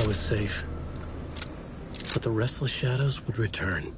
was safe. But the restless shadows would return.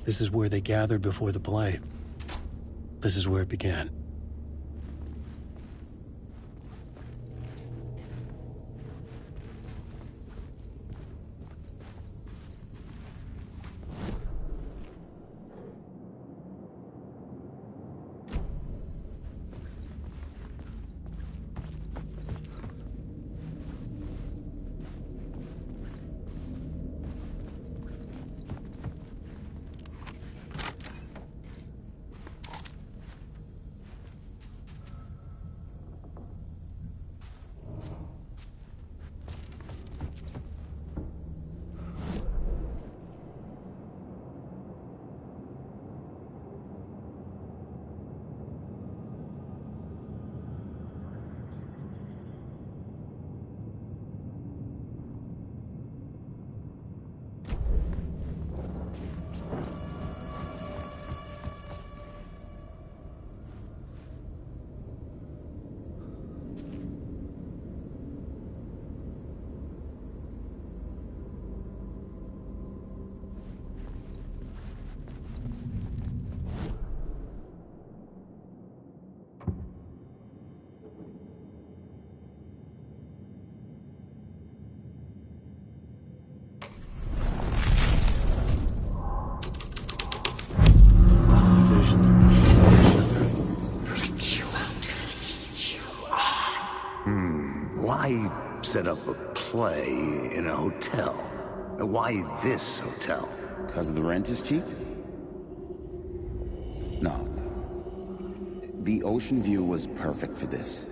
This is where they gathered before the play. This is where it began. Why set up a play in a hotel? Why this hotel? Because the rent is cheap? No. The ocean view was perfect for this.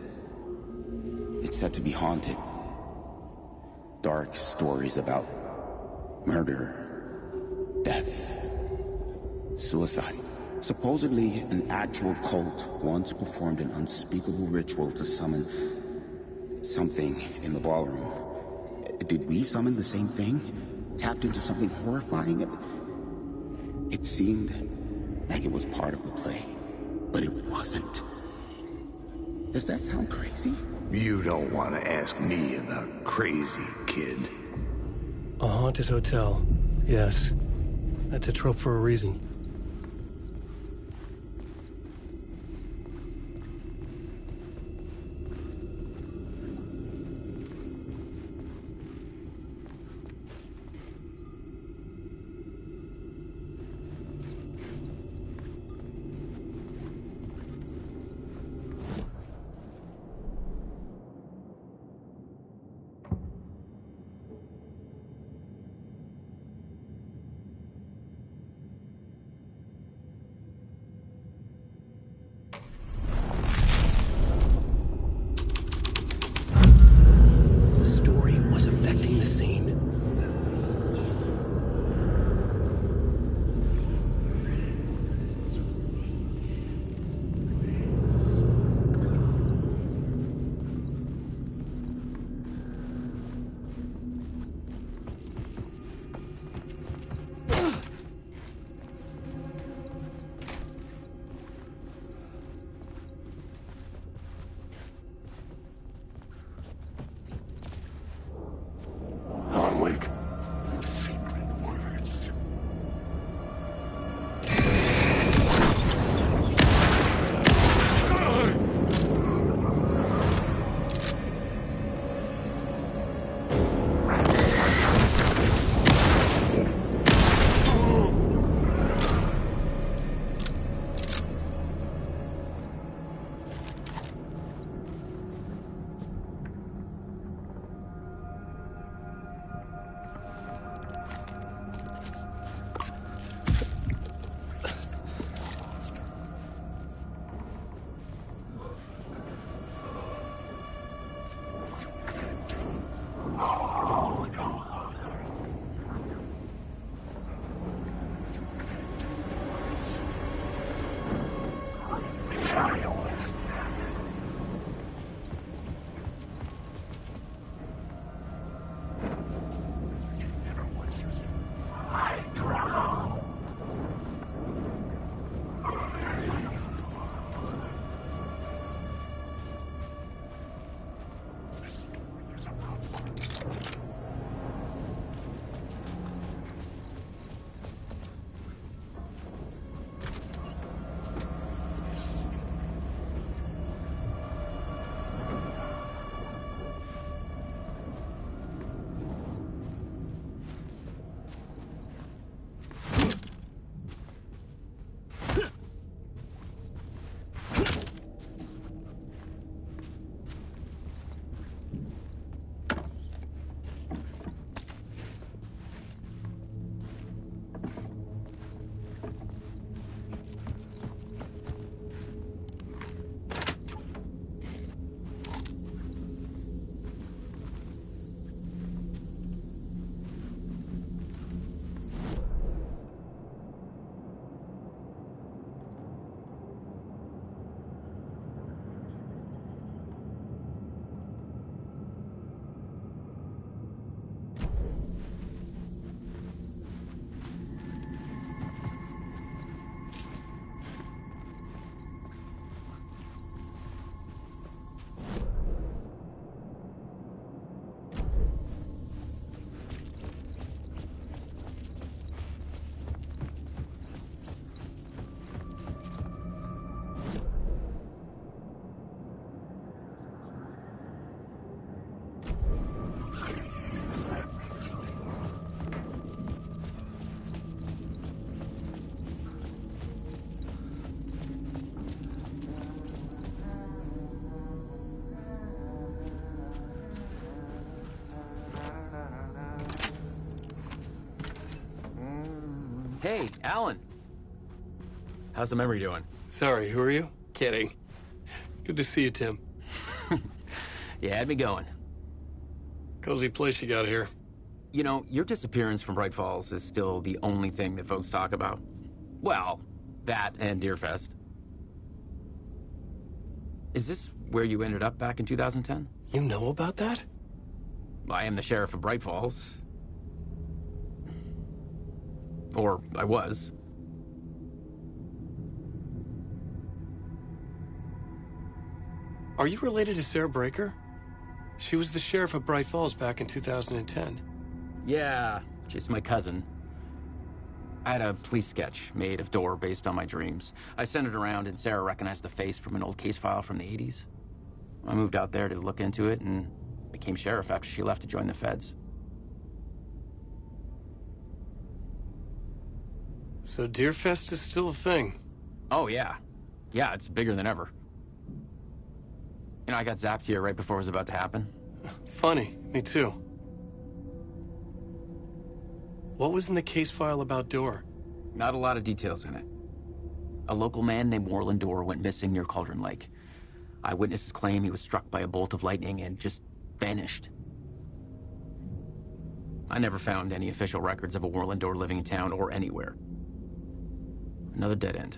It's said to be haunted. Dark stories about murder, death, suicide. Supposedly, an actual cult once performed an unspeakable ritual to summon something in the ballroom. Did we summon the same thing? Tapped into something horrifying? It seemed like it was part of the play, but it wasn't. Does that sound crazy? You don't want to ask me about crazy, kid. A haunted hotel. Yes. That's a trope for a reason. Hey, Alan. How's the memory doing? Sorry, who are you? Kidding. Good to see you, Tim. You had me going. Cozy place you got here. You know, your disappearance from Bright Falls is still the only thing that folks talk about. Well, that and Deerfest. Is this where you ended up back in 2010? You know about that? I am the sheriff of Bright Falls. Or I was. Are you related to Sarah Breaker? She was the sheriff of Bright Falls back in 2010. Yeah, she's my cousin. I had a police sketch made of Door based on my dreams. I sent it around and Sarah recognized the face from an old case file from the 80s. I moved out there to look into it and became sheriff after she left to join the feds. So Deerfest is still a thing? Oh, yeah. Yeah, it's bigger than ever. You know, I got zapped here right before it was about to happen. Funny, me too. What was in the case file about Door? Not a lot of details in it. A local man named Warland Door went missing near Cauldron Lake. Eyewitnesses claim he was struck by a bolt of lightning and just vanished. I never found any official records of a Warland Door living in town or anywhere. Another dead end.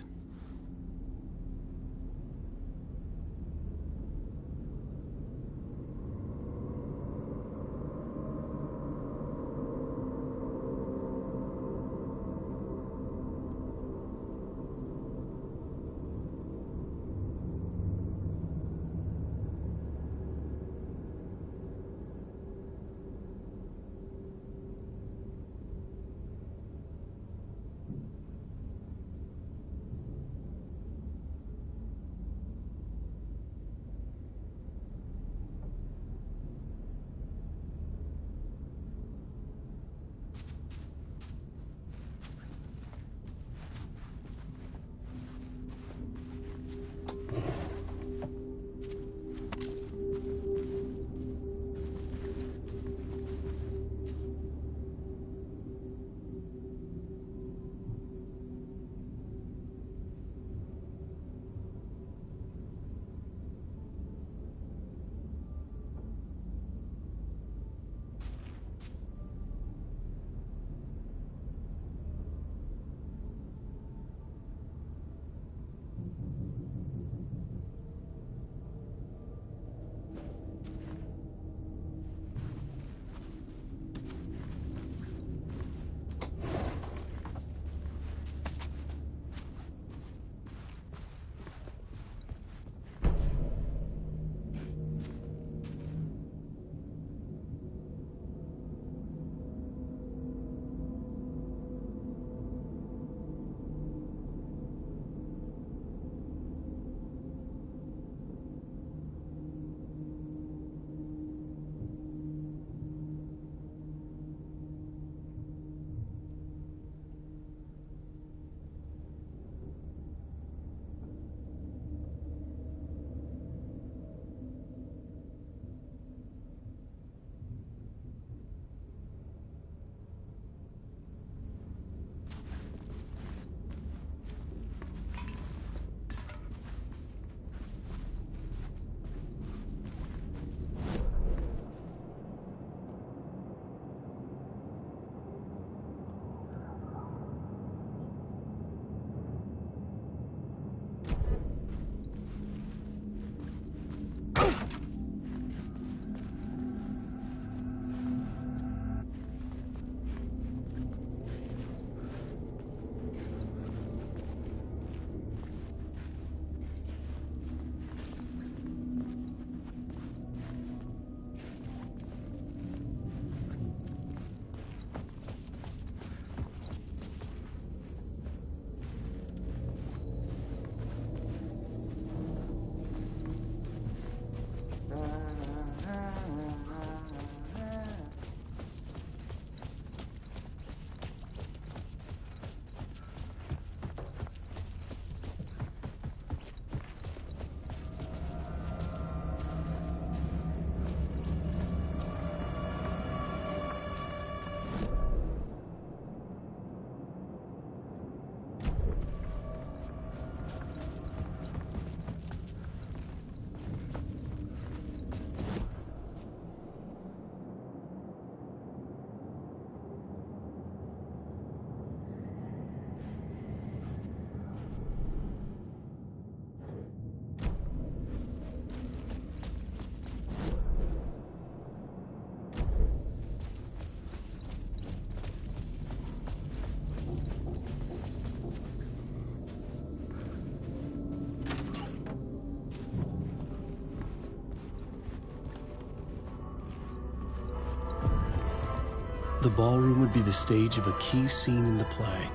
The ballroom would be the stage of a key scene in the play.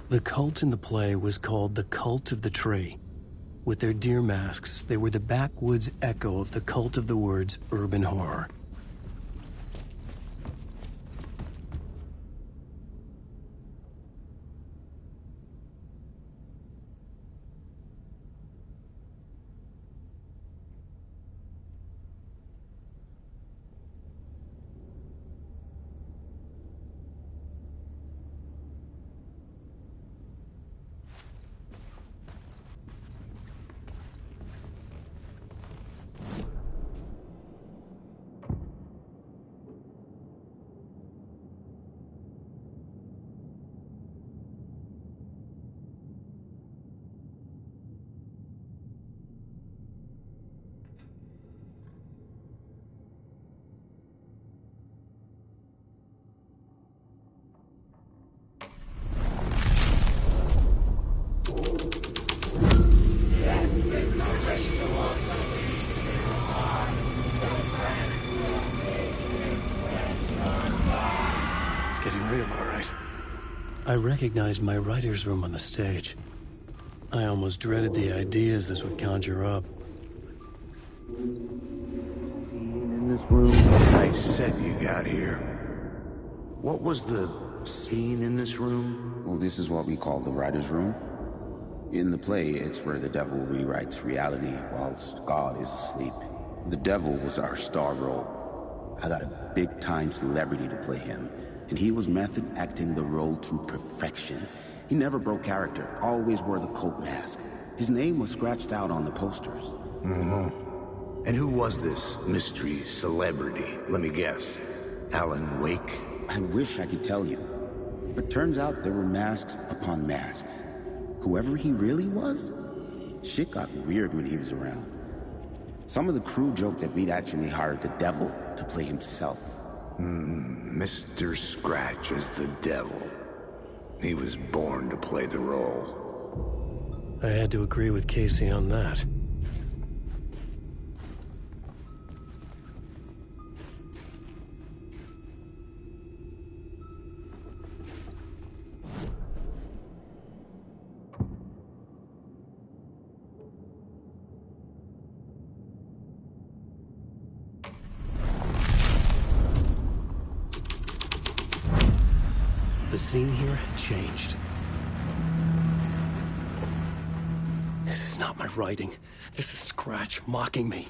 The cult in the play was called the Cult of the Tree. With their deer masks, they were the backwoods echo of the cult of the word's urban horror. I recognized my writer's room on the stage. I almost dreaded the ideas this would conjure up. In this room. Nice set you got here. What was the scene in this room? Well, this is what we call the writer's room. In the play, it's where the devil rewrites reality whilst God is asleep. The devil was our star role. I got a big-time celebrity to play him, and he was method acting the role to perfection. He never broke character, always wore the cult mask. His name was scratched out on the posters. And who was this mystery celebrity? Let me guess. Alan Wake? I wish I could tell you, but turns out there were masks upon masks. Whoever he really was, shit got weird when he was around. Some of the crew joked that we'd actually hired the devil to play himself. Mr. Scratch as the devil. He was born to play the role. I had to agree with Casey on that. The scene here had changed. is not my writing. This is Scratch mocking me.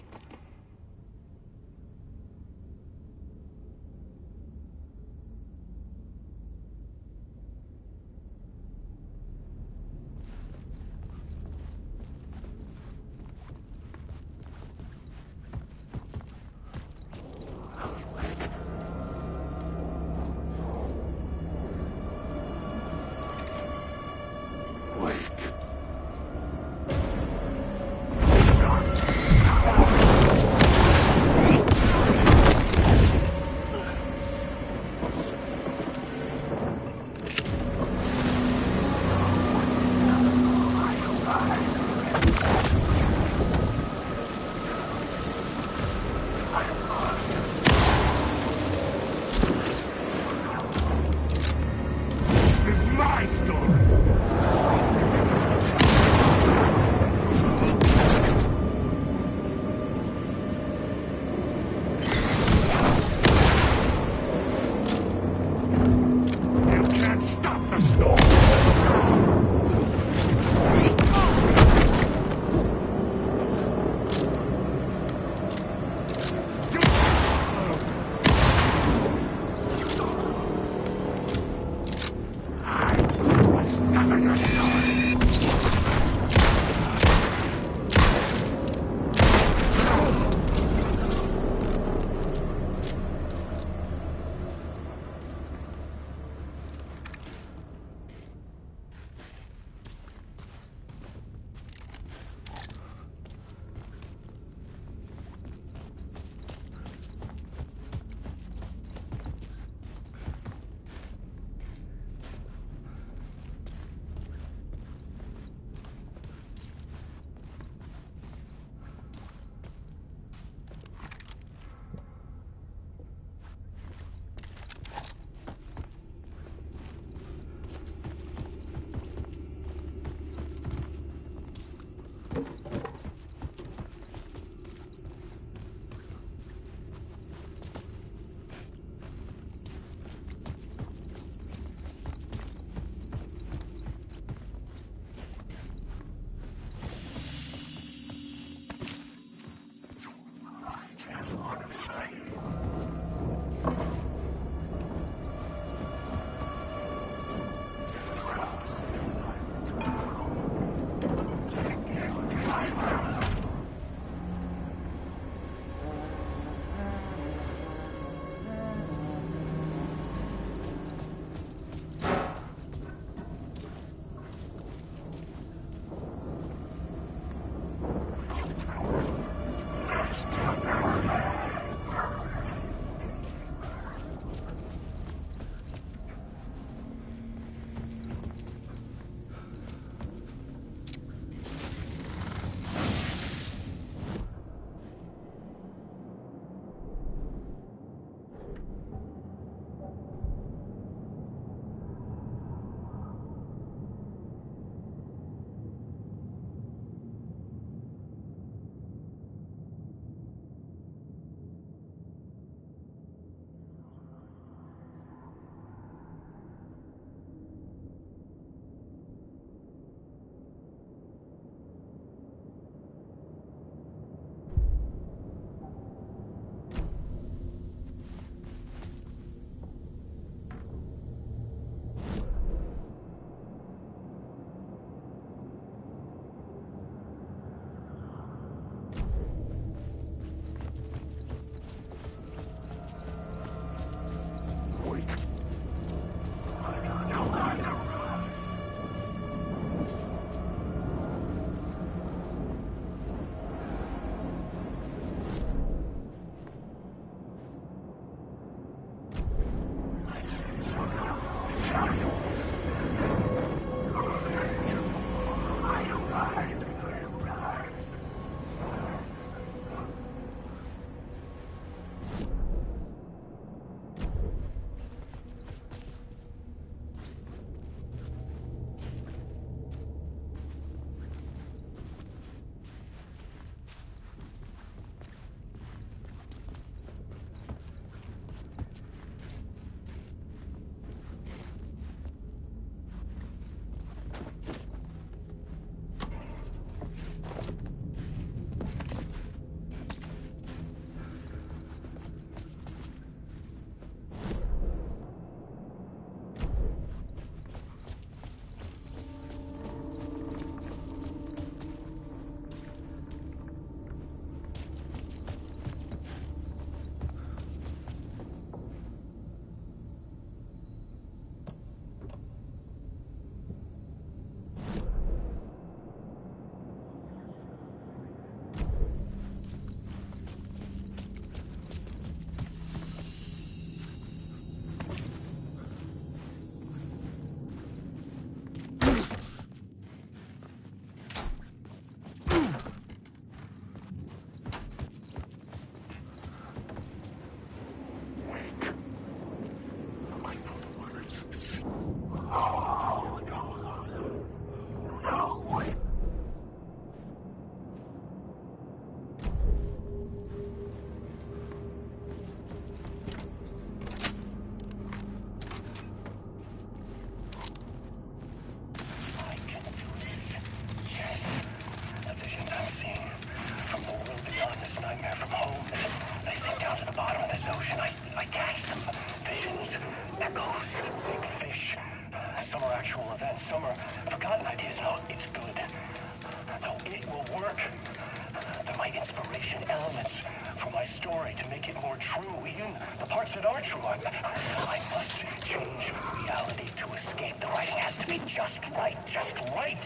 inspiration elements for my story to make it more true, even the parts that aren't true. I must change reality to escape. The writing has to be just right,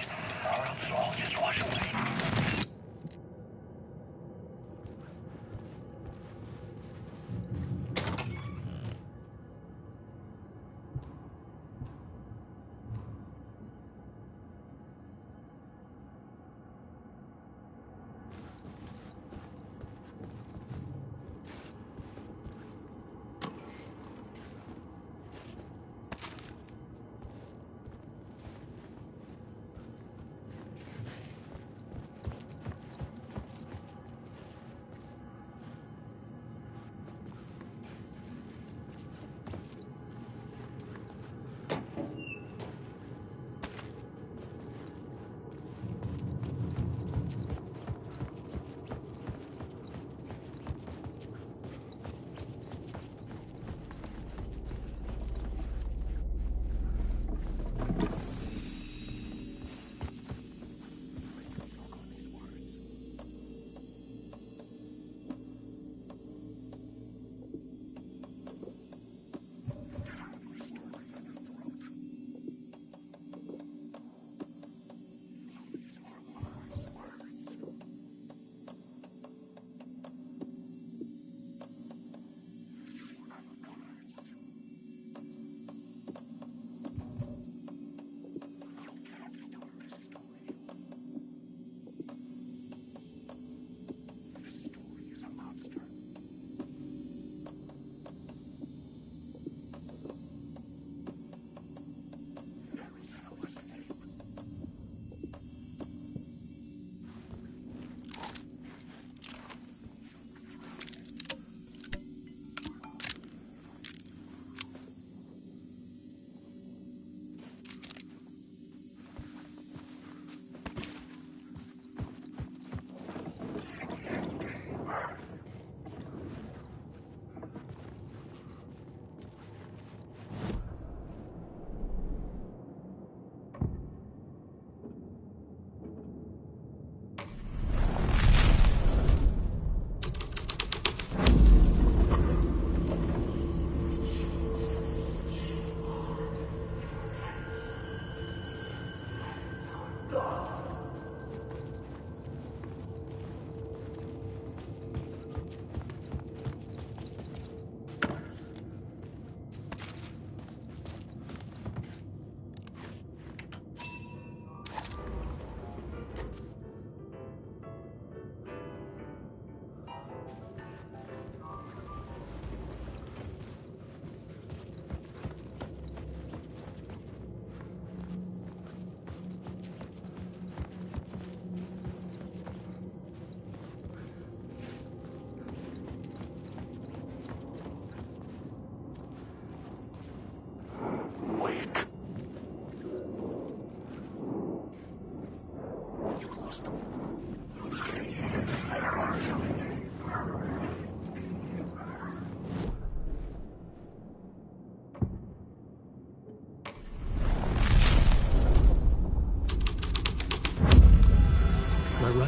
or else it'll all just wash away.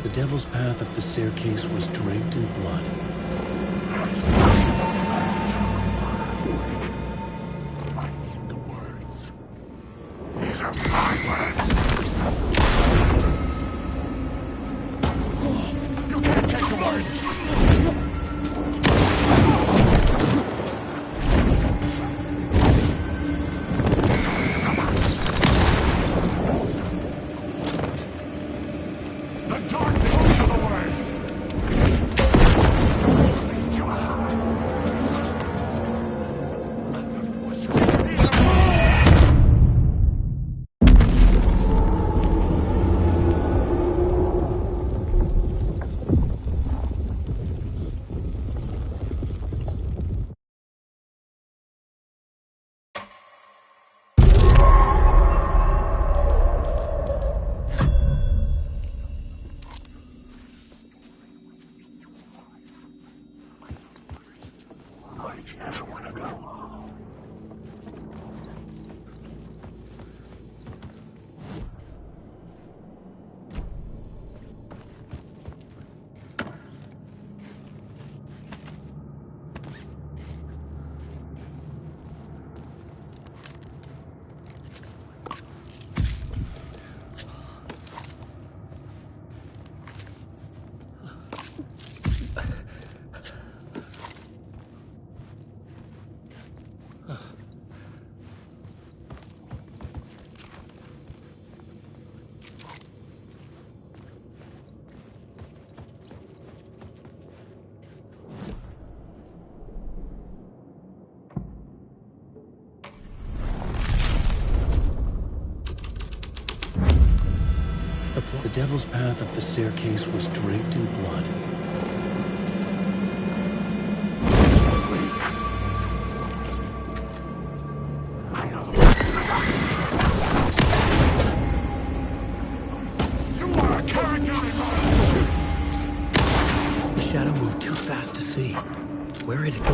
The devil's path up the staircase was draped in blood. I need the words. These are my words. You can't take the words! devil's path up the staircase was draped in blood. The shadow moved too fast to see. Where had it gone?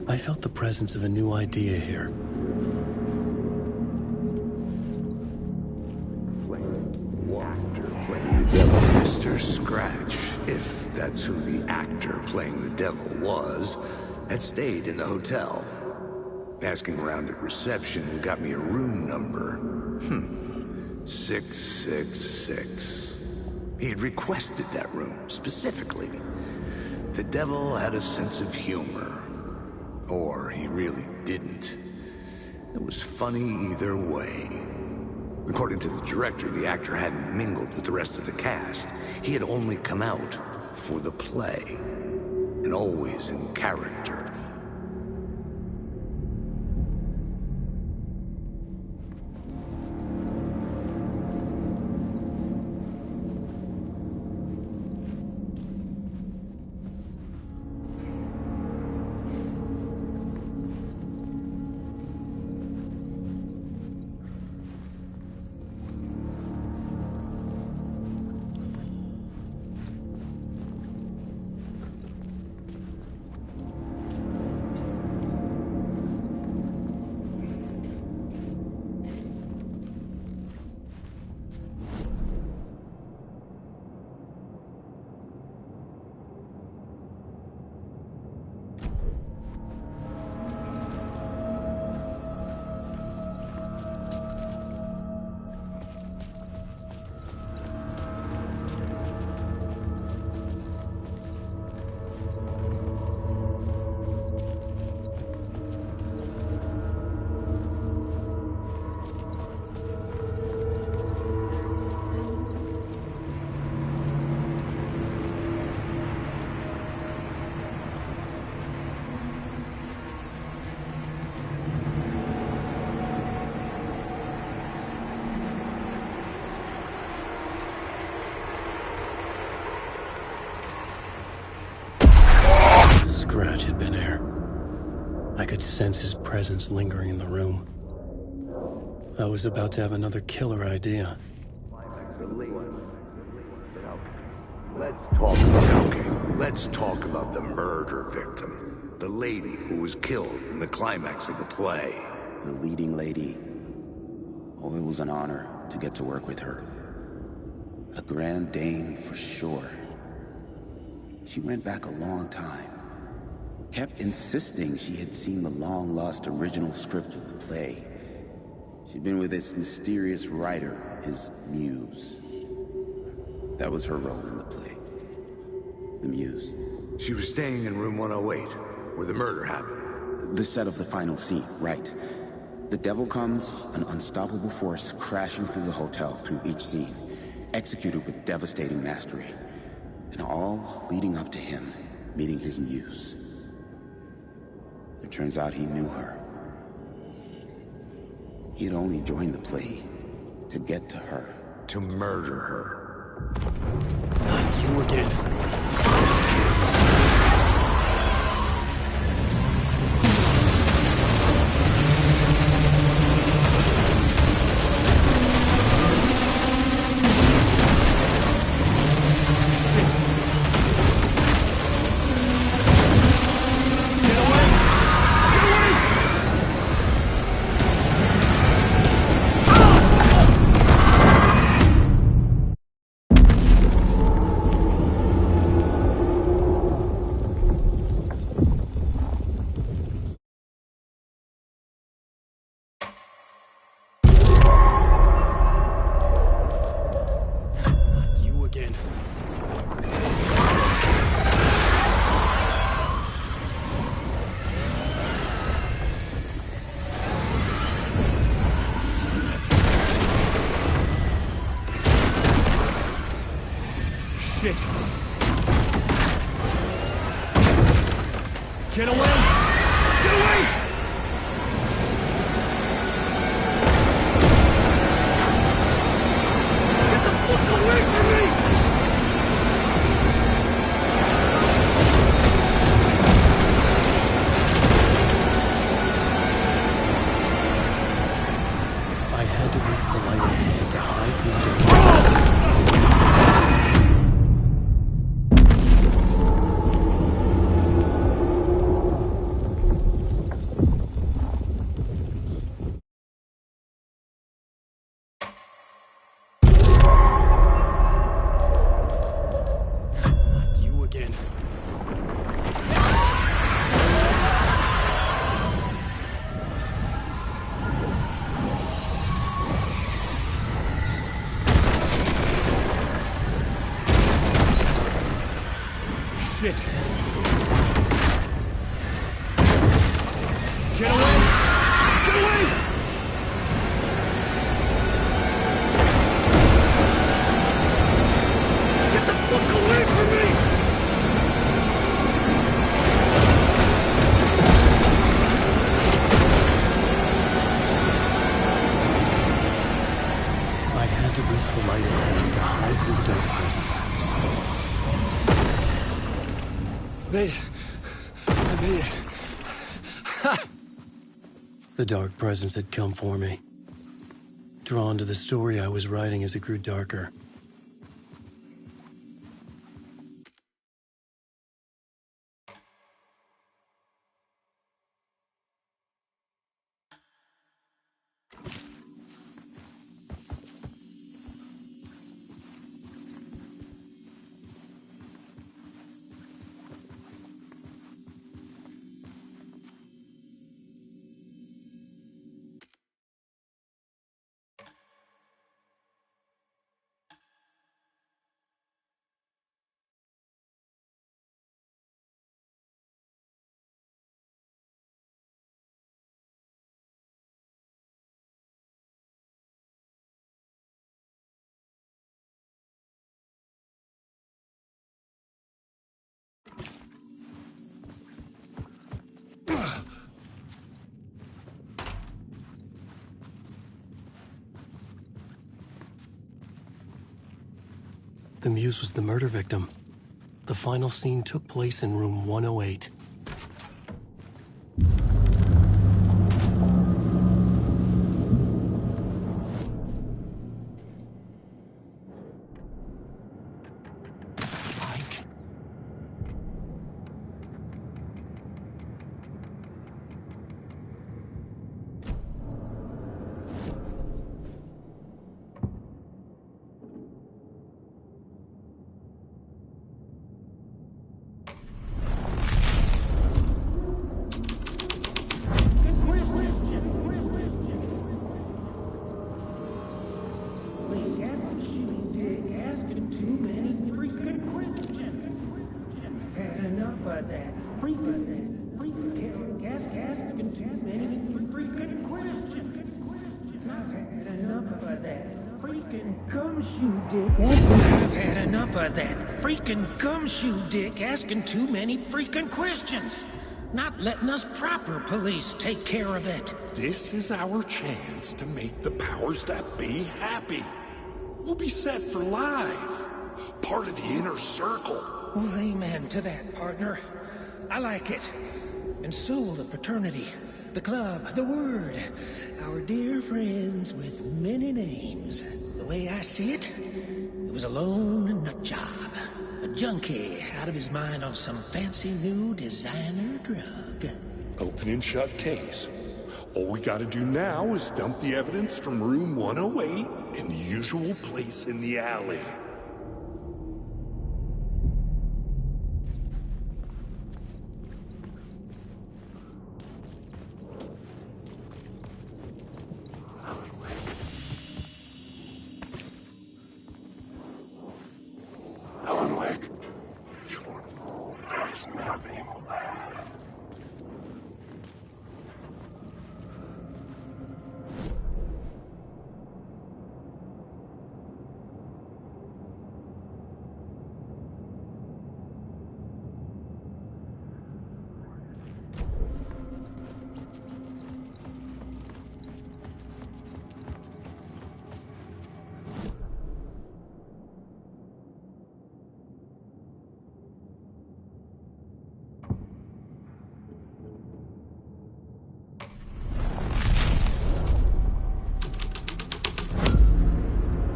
I felt the presence of a new idea here. Mr. Scratch, if that's who the actor playing the devil was, had stayed in the hotel. Asking around at reception got me a room number. 666. He had requested that room, specifically. The devil had a sense of humor. Or he really didn't. It was funny either way. According to the director, the actor hadn't mingled with the rest of the cast. He had only come out for the play, and always in character. sense his presence lingering in the room. I was about to have another killer idea. Let's talk about the murder victim. The lady who was killed in the climax of the play. The leading lady. Oh, it was an honor to get to work with her. A grand dame for sure. She went back a long time. Kept insisting she had seen the long-lost original script of the play. She'd been with this mysterious writer, his muse. That was her role in the play. The muse. She was staying in room 108, where the murder happened. The set of the final scene, right. The devil comes, an unstoppable force crashing through the hotel through each scene, executed with devastating mastery. And all leading up to him meeting his muse. It turns out he knew her. He had only joined the play to get to her. To murder her. Not you again. Shit! Get away! Get away! Get the fuck away from me! I had to reach the light again to hide from the dark. Shit! Get away! Get away! Get the fuck away from me! I had to reach the light again to hide from the dark presence. Made it. I made it. The dark presence had come for me. Drawn to the story I was writing as it grew darker. The Muse was the murder victim. The final scene took place in room 108. that. Freaking asking too many freaking questions. I've had enough of that. Freaking gumshoe dick. I've had enough of that. Freaking gumshoe dick asking too many freaking questions. Not letting us proper police take care of it. This is our chance to make the powers that be happy. We'll be set for life. Part of the inner circle. Well, amen to that, partner. I like it. And so will the fraternity, the club, the word. Our dear friends with many names. The way I see it, it was a lone nut job. A junkie out of his mind on some fancy new designer drug. Open and shut case. All we gotta do now is dump the evidence from room 108 in the usual place in the alley. Alan Wake. There's nothing.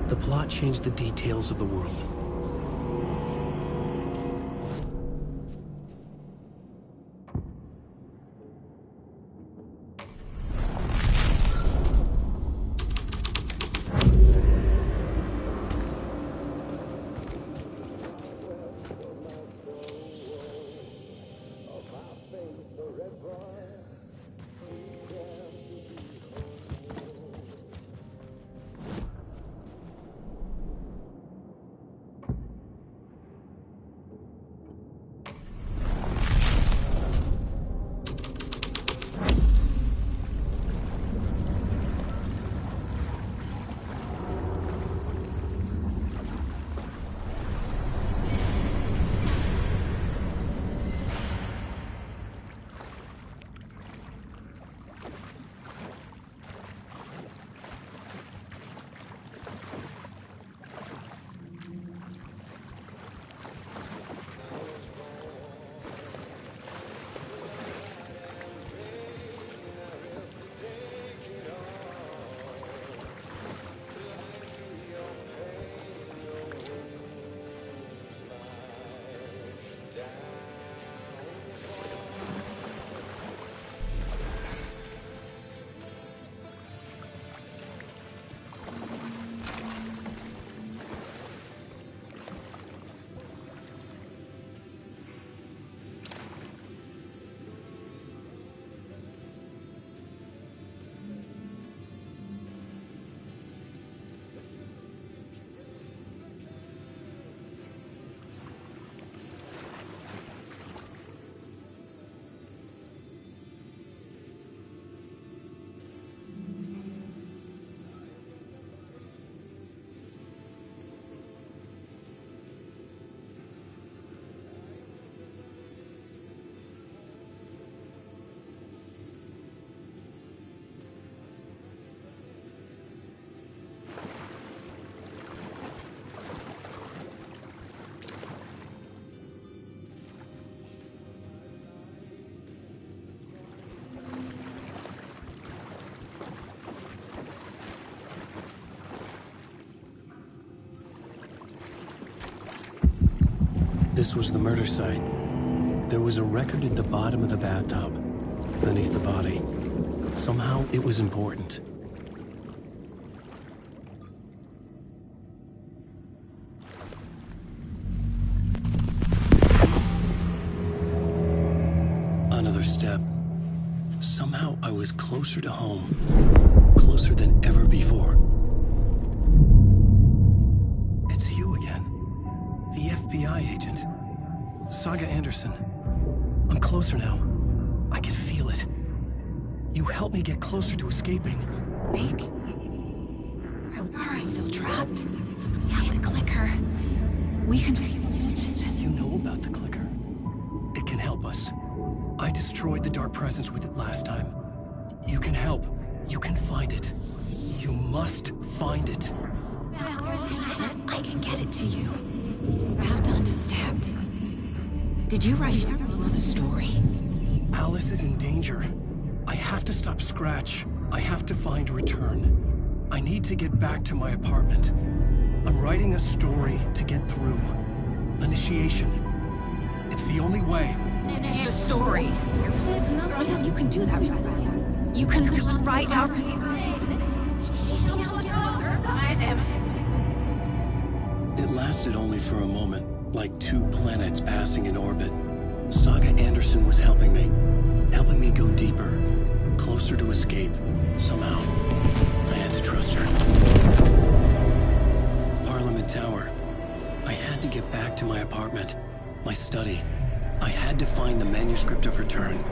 The plot changed the details of the world. This was the murder site. There was a record at the bottom of the bathtub, beneath the body. Somehow, it was important. Another step. Somehow, I was closer to home. Closer than ever before. It's you again. The FBI agent. Saga Anderson. I'm closer now. I can feel it. You helped me get closer to escaping. Wake? I'm still trapped. Yeah, the clicker. We can... You know about the clicker? It can help us. I destroyed the dark presence with it last time. You can help. You can find it. You must find it. I can get it to you. I have to understand. Did you write the story? Alice is in danger. I have to stop Scratch. I have to find Return. I need to get back to my apartment. I'm writing a story to get through. Initiation. It's the only way. The story. You can do that. You can write out... It lasted only for a moment, like 2 planets passing in orbit. Saga Anderson was helping me go deeper, closer to escape, somehow. I had to trust her. Parliament Tower. I had to get back to my apartment, my study. I had to find the manuscript of Return.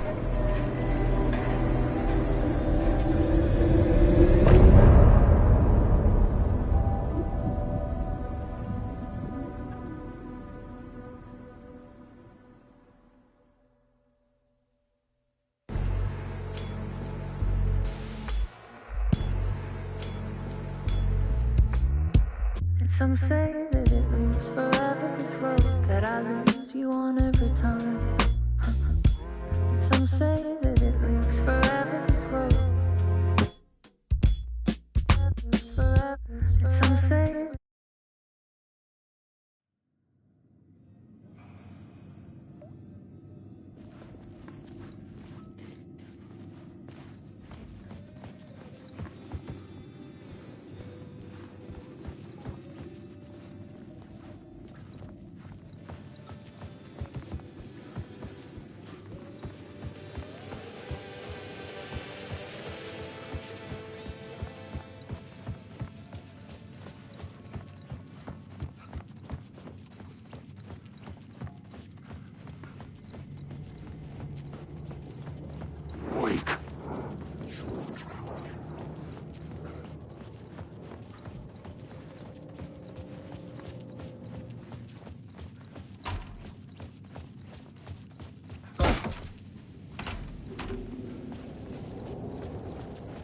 Some say that it moves forever, this road that I lose you on every time. Some say that it moves forever, this road. Moves forever. Some say.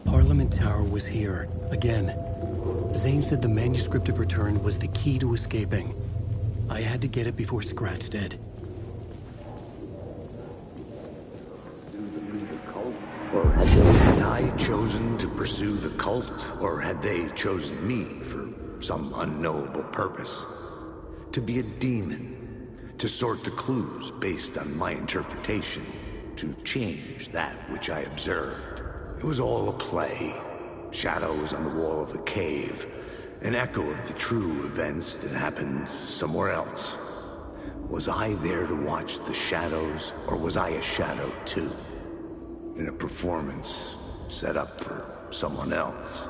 Parliament Tower was here, again. Zane said the manuscript of Return was the key to escaping. I had to get it before Scratch did. Had I chosen to pursue the cult, or had they chosen me for some unknowable purpose? To be a demon, to sort the clues based on my interpretation, to change that which I observed. It was all a play. Shadows on the wall of the cave. An echo of the true events that happened somewhere else. Was I there to watch the shadows, or was I a shadow too? In a performance set up for someone else.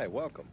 Hi, welcome.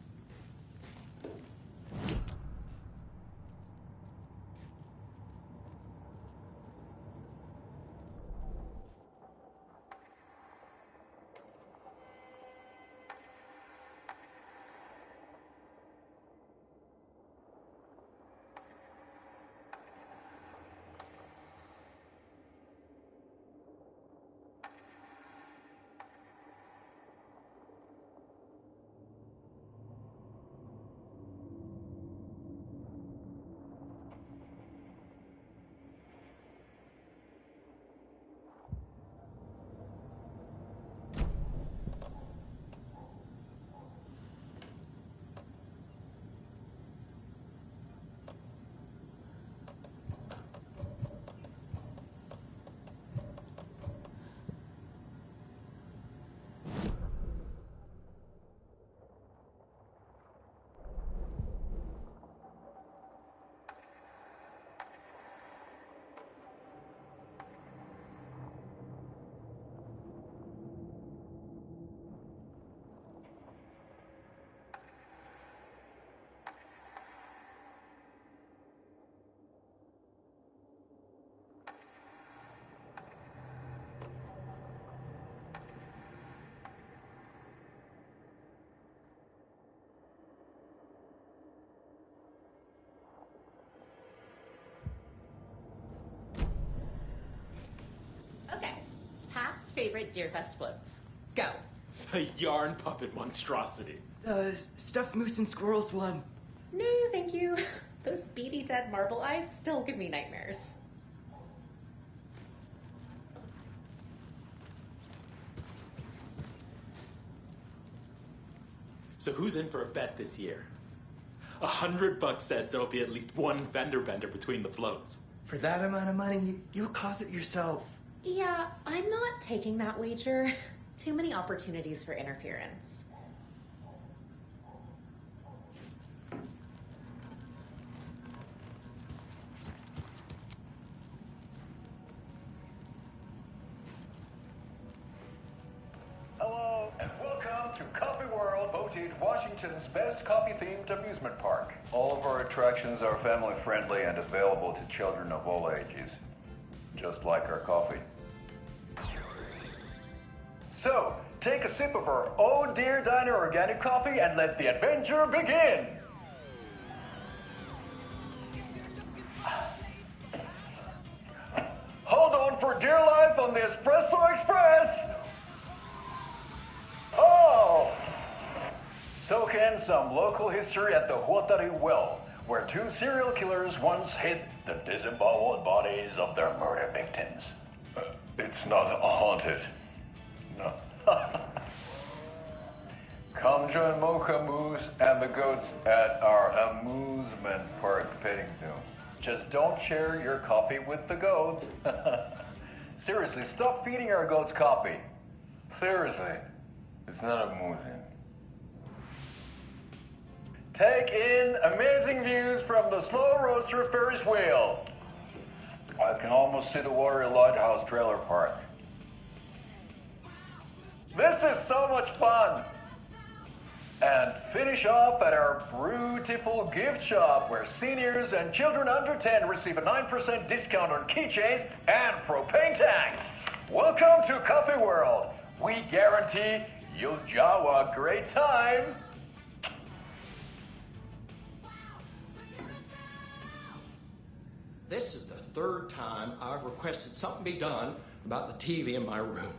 Okay. Past favorite Deerfest floats. Go. The yarn puppet monstrosity. Stuffed moose and squirrels one. No, thank you. Those beady dead marble eyes still give me nightmares. So who's in for a bet this year? $100 says there'll be at least one fender bender between the floats. For that amount of money, you'll cause it yourself. Yeah, I'm not taking that wager. Too many opportunities for interference. Hello, and welcome to Coffee World, voted Washington's best coffee-themed amusement park. All of our attractions are family-friendly and available to children of all ages, just like our coffee. So, take a sip of our Oh Dear Diner organic coffee and let the adventure begin! Hold on for dear life on the Espresso Express! Oh! Soak in some local history at the Huatari Well, where two serial killers once hid the disemboweled bodies of their murder victims. It's not haunted. No. Come join Mocha Moose and the goats at our amusement park petting zoo. Just don't share your coffee with the goats. Seriously, stop feeding our goats coffee. Seriously, it's not amusing. Take in amazing views from the Slow Roaster Ferris wheel. I can almost see the Warrior Lighthouse trailer park. This is so much fun! And finish off at our beautiful gift shop where seniors and children under 10 receive a 9% discount on keychains and propane tanks. Welcome to Coffee World. We guarantee you'll jaw a great time. This is the third time I've requested something be done about the TV in my room.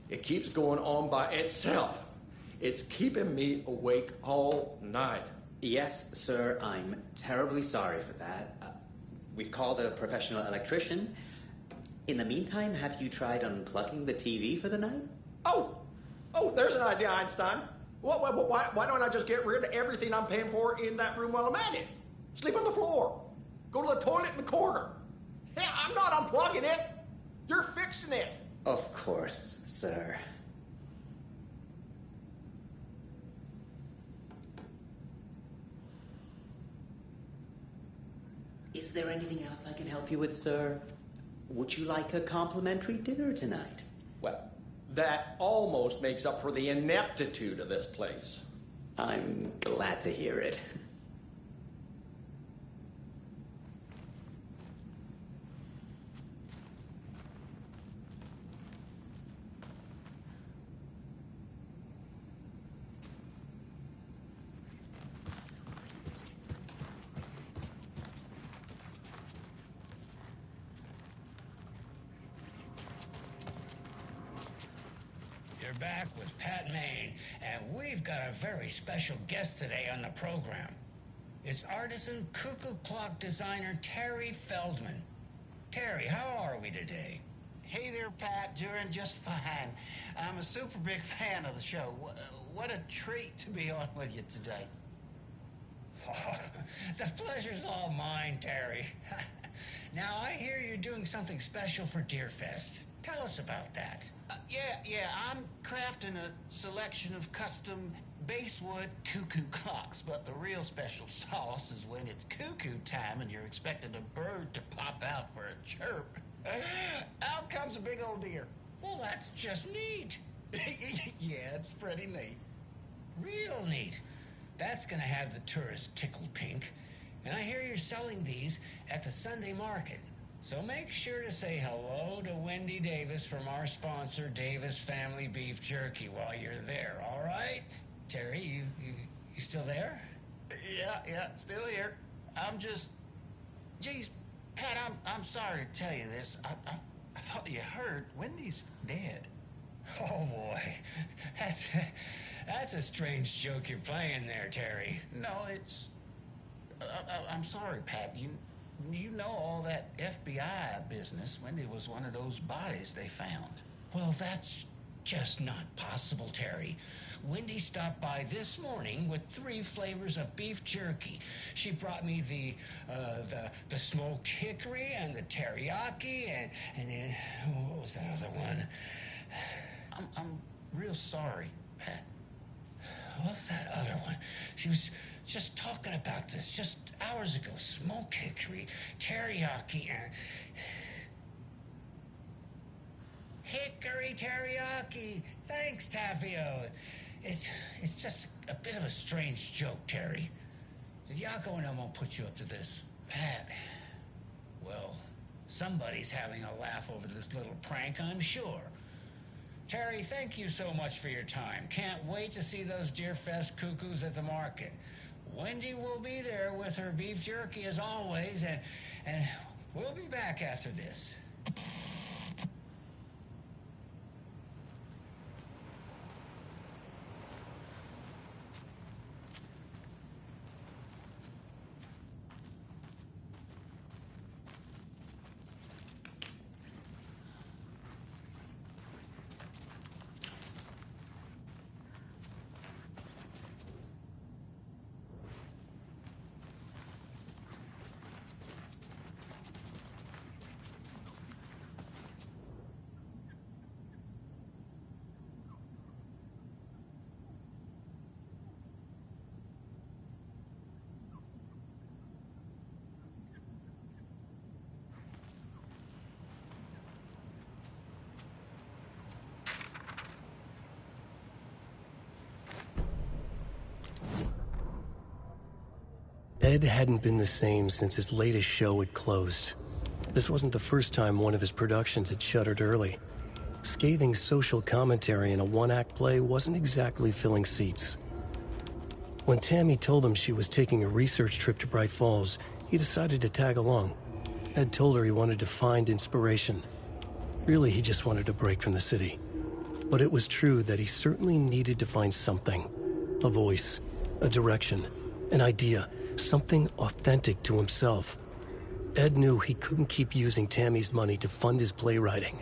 It keeps going on by itself. It's keeping me awake all night. Yes, sir, I'm terribly sorry for that. We've called a professional electrician. In the meantime, have you tried unplugging the TV for the night? Oh, there's an idea, Einstein. Why don't I just get rid of everything I'm paying for in that room while I'm at it? Sleep on the floor. Go to the toilet in the corner. Hey, I'm not unplugging it. You're fixing it. Of course, sir. Is there anything else I can help you with, sir? Would you like a complimentary dinner tonight? Well, that almost makes up for the ineptitude of this place. I'm glad to hear it. You're back with Pat Maine, and we've got a very special guest today on the program. It's artisan cuckoo clock designer Terry Feldman. Terry, how are we today? Hey there, Pat. Doing just fine. I'm a super big fan of the show. What a treat to be on with you today. Oh, the pleasure's all mine, Terry. Now, I hear you're doing something special for Deerfest. Tell us about that. Yeah, I'm crafting a selection of custom basswood cuckoo clocks, but the real special sauce is when it's cuckoo time and you're expecting a bird to pop out for a chirp. Out comes a big old deer. Well, that's just neat. Yeah, it's pretty neat. Real neat. That's gonna have the tourists tickled pink. And I hear you're selling these at the Sunday market. So make sure to say hello to Wendy Davis from our sponsor, Davis Family Beef Jerky, while you're there, all right? Terry, you still there? Yeah, still here. I'm just... Geez, Pat, I'm sorry to tell you this. I thought you heard. Wendy's dead. Oh, boy. That's a strange joke you're playing there, Terry. No, it's... I'm sorry, Pat. You know all that FBI business. Wendy was one of those bodies they found. Well, that's just not possible, Terry. Wendy stopped by this morning with 3 flavors of beef jerky. She brought me the smoked hickory and the teriyaki and then what was that other one? I'm real sorry, Pat. What was that other one? She was just talking about this just hours ago. Smoked hickory, teriyaki, and... Hickory teriyaki! Thanks, Tapio. It's just a bit of a strange joke, Terry. Did Yako and Elmo put you up to this? Pat. Well, somebody's having a laugh over this little prank, I'm sure. Terry, thank you so much for your time. Can't wait to see those Deerfest cuckoos at the market. Wendy will be there with her beef jerky as always, and we'll be back after this. Ed hadn't been the same since his latest show had closed. This wasn't the first time one of his productions had shuttered early. Scathing social commentary in a one-act play wasn't exactly filling seats. When Tammy told him she was taking a research trip to Bright Falls, he decided to tag along. Ed told her he wanted to find inspiration. Really, he just wanted a break from the city. But it was true that he certainly needed to find something. A voice, a direction, an idea, something authentic to himself. Ed knew he couldn't keep using Tammy's money to fund his playwriting.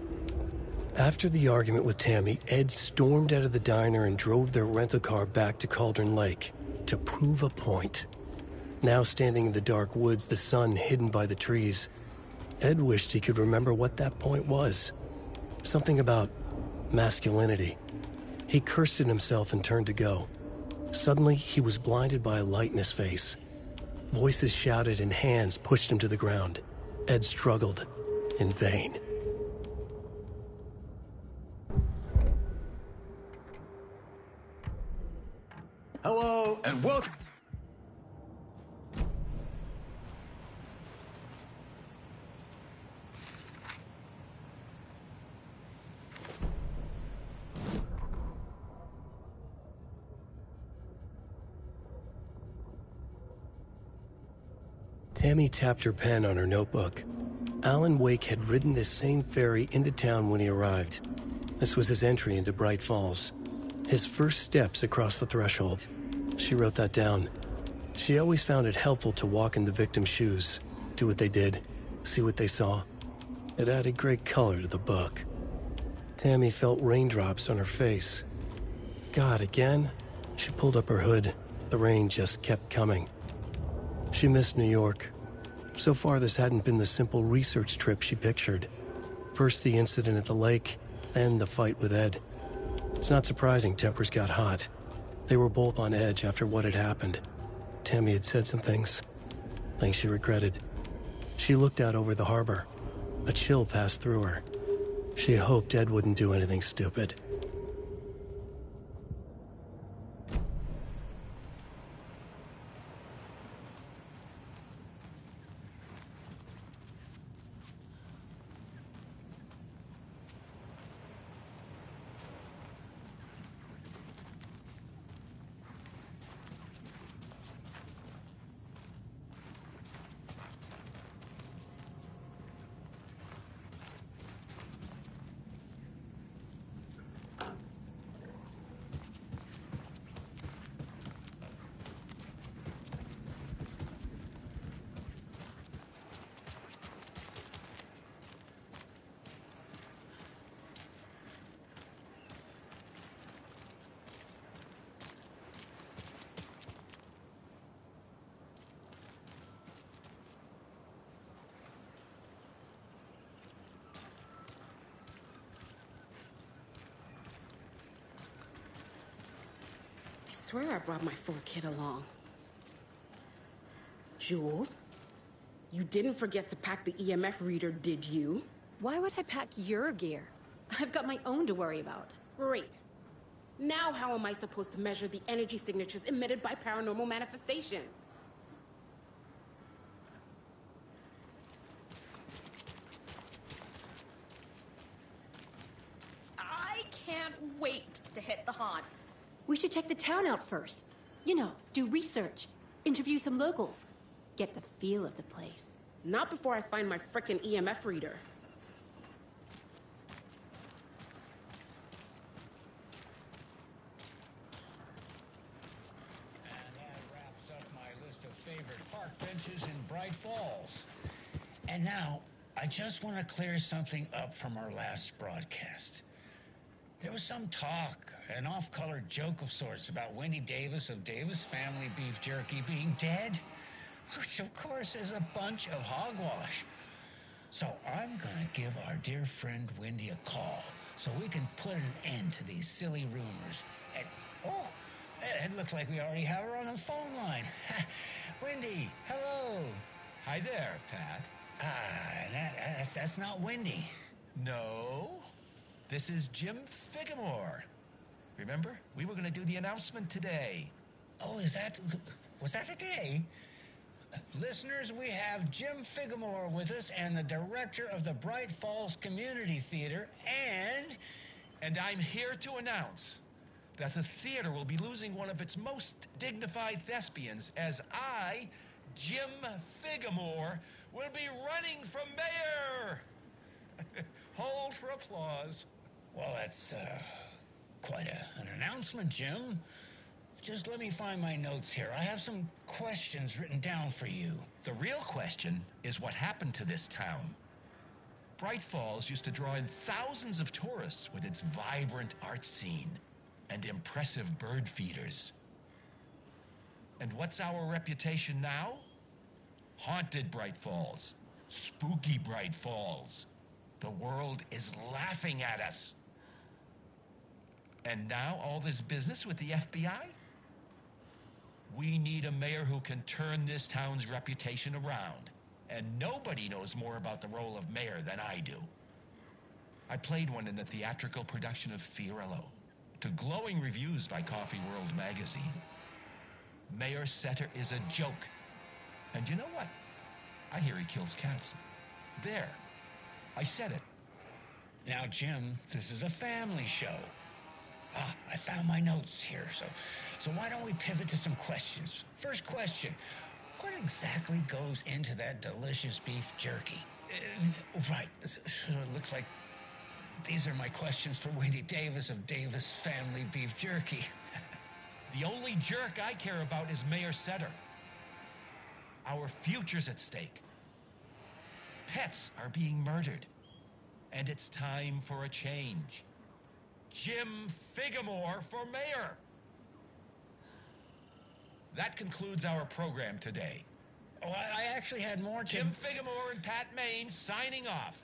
After the argument with Tammy, Ed stormed out of the diner and drove their rental car back to Cauldron Lake to prove a point. Now standing in the dark woods, the sun hidden by the trees, Ed wished he could remember what that point was. Something about masculinity. He cursed at himself and turned to go. Suddenly, he was blinded by a light in his face. Voices shouted and hands pushed him to the ground. Ed struggled, in vain. Hello? Hello and welcome. Tammy tapped her pen on her notebook. Alan Wake had ridden this same ferry into town when he arrived. This was his entry into Bright Falls. His first steps across the threshold. She wrote that down. She always found it helpful to walk in the victim's shoes, do what they did, see what they saw. It added great color to the book. Tammy felt raindrops on her face. God, again? She pulled up her hood. The rain just kept coming. She missed New York. So far, this hadn't been the simple research trip she pictured. First the incident at the lake, then the fight with Ed. It's not surprising tempers got hot. They were both on edge after what had happened. Tammy had said some things she regretted. She looked out over the harbor. A chill passed through her. She hoped Ed wouldn't do anything stupid. I swear I brought my full kit along. Jules, you didn't forget to pack the EMF reader, did you? Why would I pack your gear? I've got my own to worry about. Great. Now how am I supposed to measure the energy signatures emitted by paranormal manifestations? I can't wait to hit the haunts. We should check the town out first. You know, do research, interview some locals, get the feel of the place. Not before I find my frickin' EMF reader. And that wraps up my list of favorite park benches in Bright Falls. And now, I just want to clear something up from our last broadcast. There was some talk, an off-color joke of sorts about Wendy Davis of Davis Family Beef Jerky being dead, which of course is a bunch of hogwash. So I'm gonna give our dear friend Wendy a call so we can put an end to these silly rumors. And, oh, it looks like we already have her on the phone line. Wendy, hello. Hi there, Pat. That's not Wendy. No. This is Jim Figamore. Remember? We were going to do the announcement today. Oh, was that today? Listeners, we have Jim Figamore with us and the director of the Bright Falls Community Theater And I'm here to announce that the theater will be losing one of its most dignified thespians as I, Jim Figamore, will be running for mayor. Hold for applause. Well, that's quite an announcement, Jim. Just let me find my notes here. I have some questions written down for you. The real question is what happened to this town. Bright Falls used to draw in thousands of tourists with its vibrant art scene and impressive bird feeders. And what's our reputation now? Haunted Bright Falls. Spooky Bright Falls. The world is laughing at us. And now all this business with the FBI? We need a mayor who can turn this town's reputation around. And nobody knows more about the role of mayor than I do. I played one in the theatrical production of Fiorello, to glowing reviews by Coffee World magazine. Mayor Setter is a joke. And you know what? I hear he kills cats. There. I said it. Now, Jim, this is a family show. I found my notes here, so why don't we pivot to some questions? First question, what exactly goes into that delicious beef jerky? Right, so it looks like these are my questions for Wendy Davis of Davis Family Beef Jerky. The only jerk I care about is Mayor Setter. Our future's at stake. Pets are being murdered. And it's time for a change. Jim Figamore for mayor. That concludes our program today. Oh, I actually had more, Jim Figamore and Pat Maine signing off.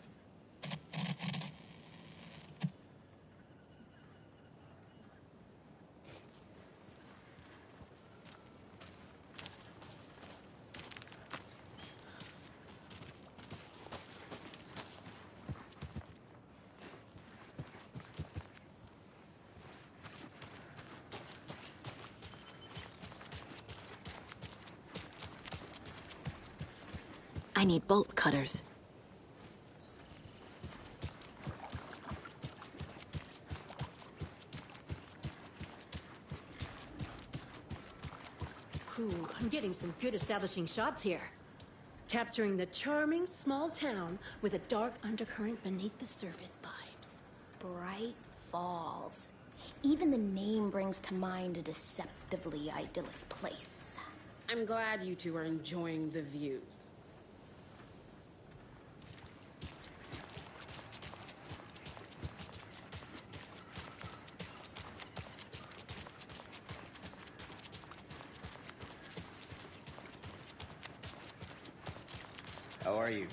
I need bolt cutters. Ooh, I'm getting some good establishing shots here. Capturing the charming small town with a dark undercurrent beneath the surface vibes. Bright Falls. Even the name brings to mind a deceptively idyllic place. I'm glad you two are enjoying the views. How are you?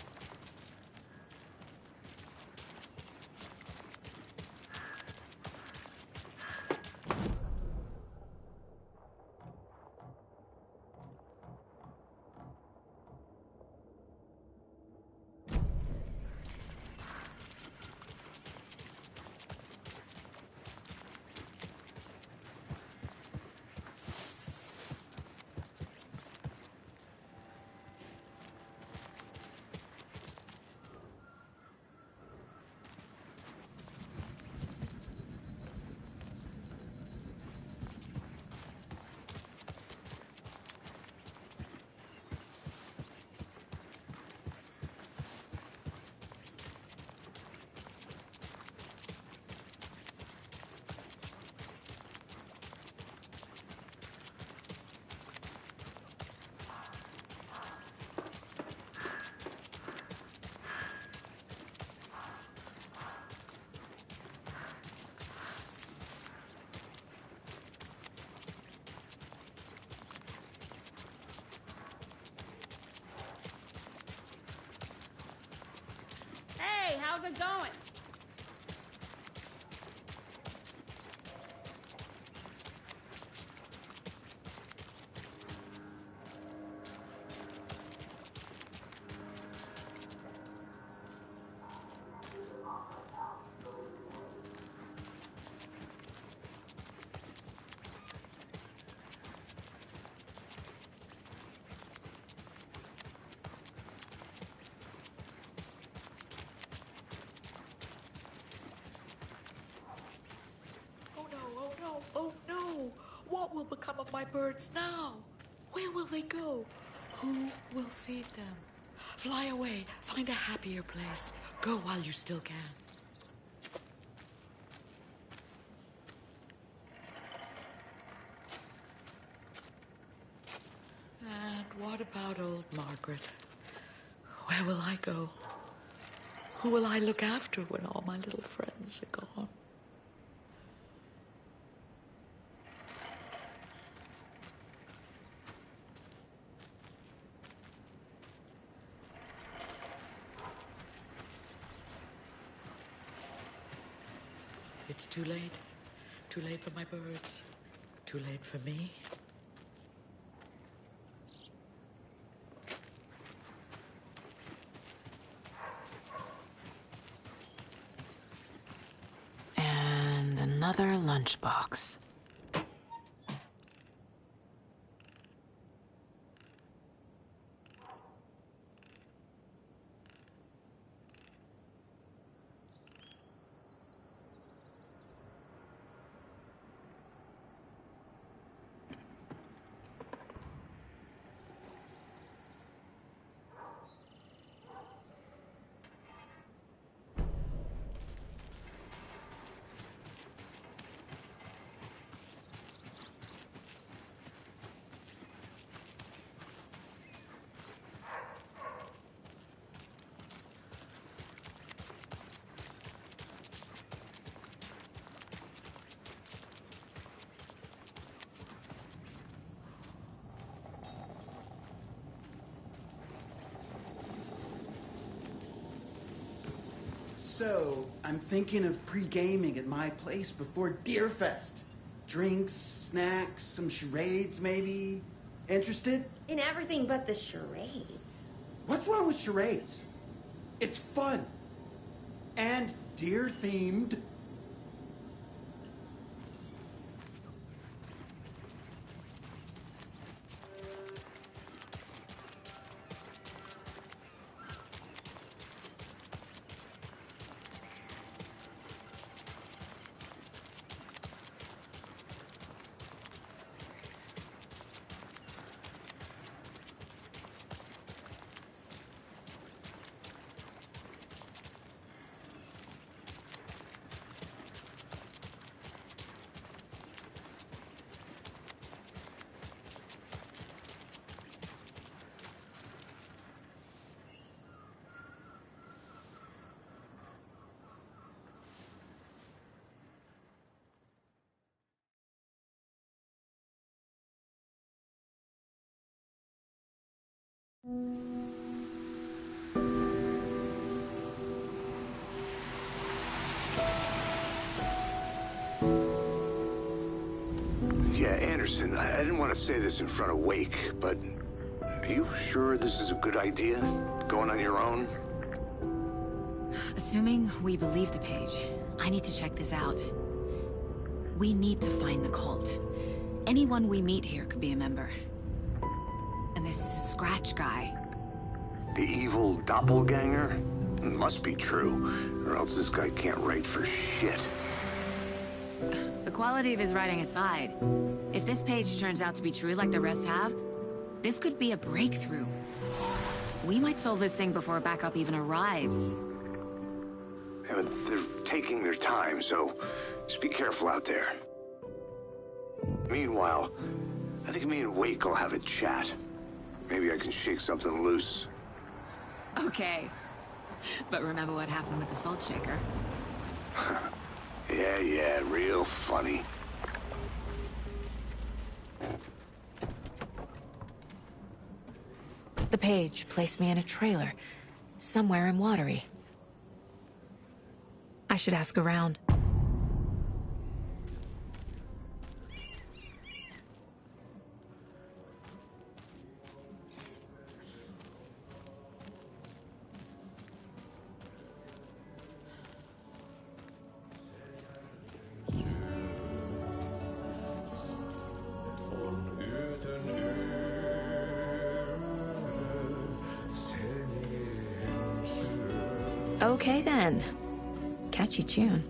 Hey, how's it going? Oh no! What will become of my birds now? Where will they go? Who will feed them? Fly away, find a happier place. Go while you still can. And what about old Margaret? Where will I go? Who will I look after when all my little friends are gone? It's too late. Too late for my birds. Too late for me. And another lunchbox. So, I'm thinking of pre-gaming at my place before Deerfest. Drinks, snacks, some charades maybe. Interested? In everything but the charades. What's wrong with charades? It's fun. And deer-themed. Yeah, Anderson, I didn't want to say this in front of Wake, but are you sure this is a good idea? Going on your own? Assuming we believe the page, I need to check this out. We need to find the cult. Anyone we meet here could be a member. And this Scratch guy. The evil doppelganger? It must be true, or else this guy can't write for shit. The quality of his writing aside, if this page turns out to be true like the rest have, this could be a breakthrough. We might solve this thing before backup even arrives. Yeah, but they're taking their time, so just be careful out there. Meanwhile, I think me and Wake will have a chat. Maybe I can shake something loose. Okay. But remember what happened with the salt shaker? Yeah, real funny. The page placed me in a trailer, somewhere in Watery. I should ask around. Okay then. Catchy tune.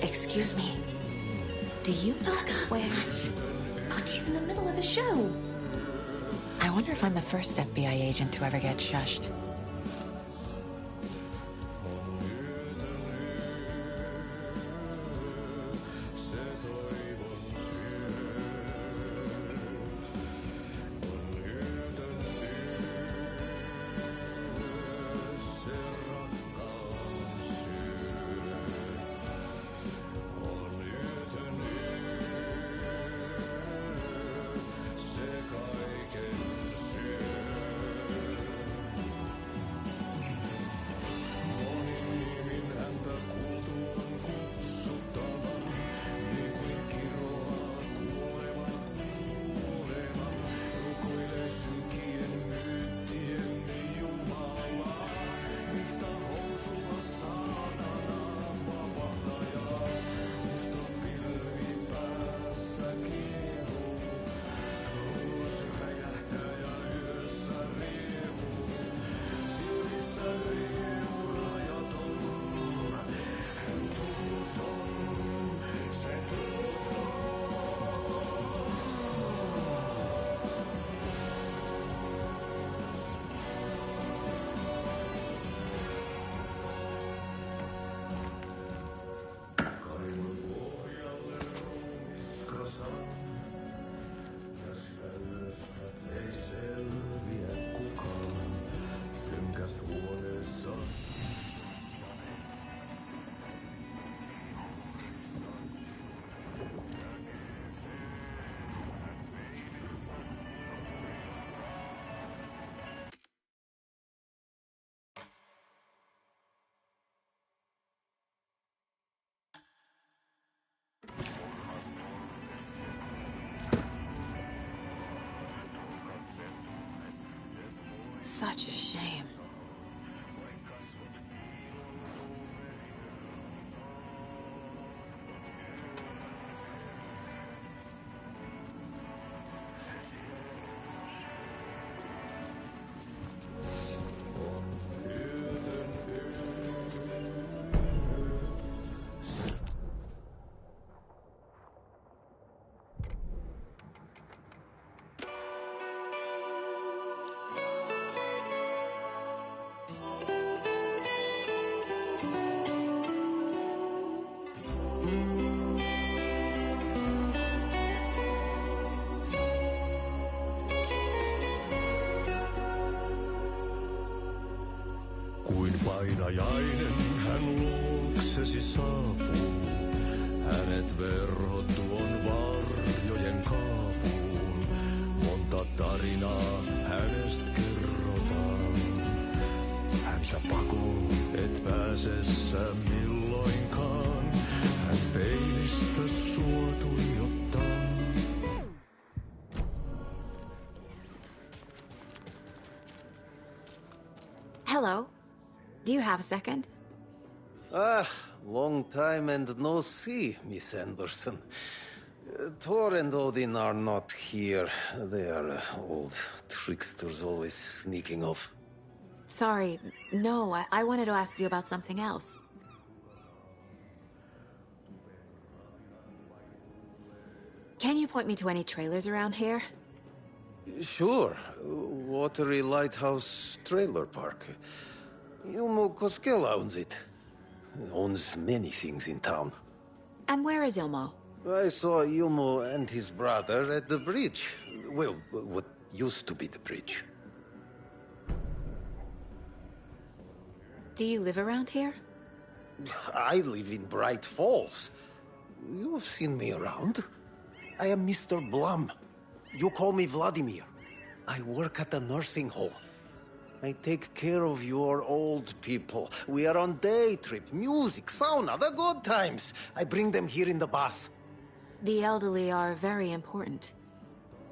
Excuse me. Do you know where... Auntie's in the middle of a show. I wonder if I'm the first FBI agent to ever get shushed. Such a shame. Kuin painajainen hän luoksesi saapuu, hänet verhot tuon varjojen kaapuun. Monta tarinaa hänestä kerrotaan, häntä pakoon et pääse sä milloinkaan. Hän peilistä sua tuijottaa. Hello. Do you have a second? Long time and no see, Miss Anderson. Thor and Odin are not here. They are old tricksters always sneaking off. Sorry. No, I wanted to ask you about something else. Can you point me to any trailers around here? Sure. Watery Lighthouse Trailer Park. Ilmo Koskela owns it. Owns many things in town. And where is Ilmo? I saw Ilmo and his brother at the bridge. Well, what used to be the bridge. Do you live around here? I live in Bright Falls. You've seen me around. I am Mr. Blum. You call me Vladimir. I work at a nursing home. I take care of your old people. We are on day trip, music, sauna, the good times. I bring them here in the bus. The elderly are very important.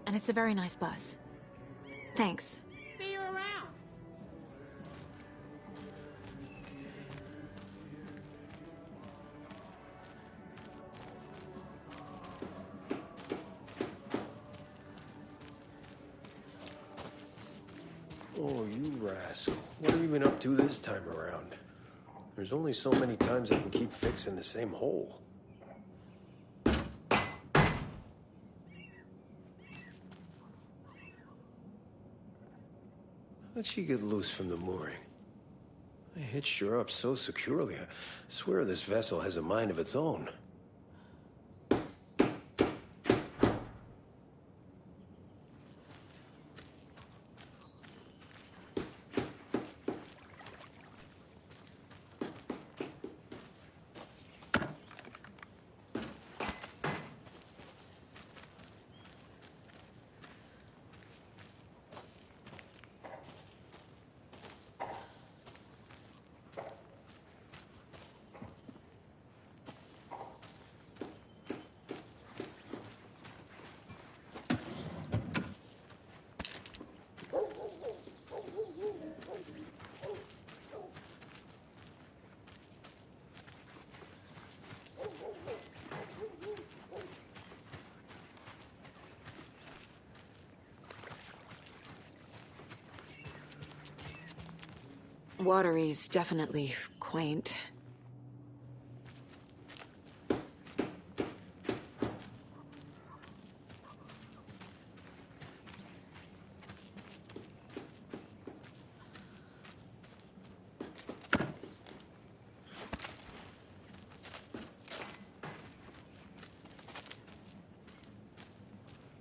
And it's a very nice bus. Thanks. See you around. Oh, you rascal. What have you been up to this time around? There's only so many times I can keep fixing the same hole. How'd she get loose from the mooring? I hitched her up so securely. I swear this vessel has a mind of its own. Watery's definitely quaint.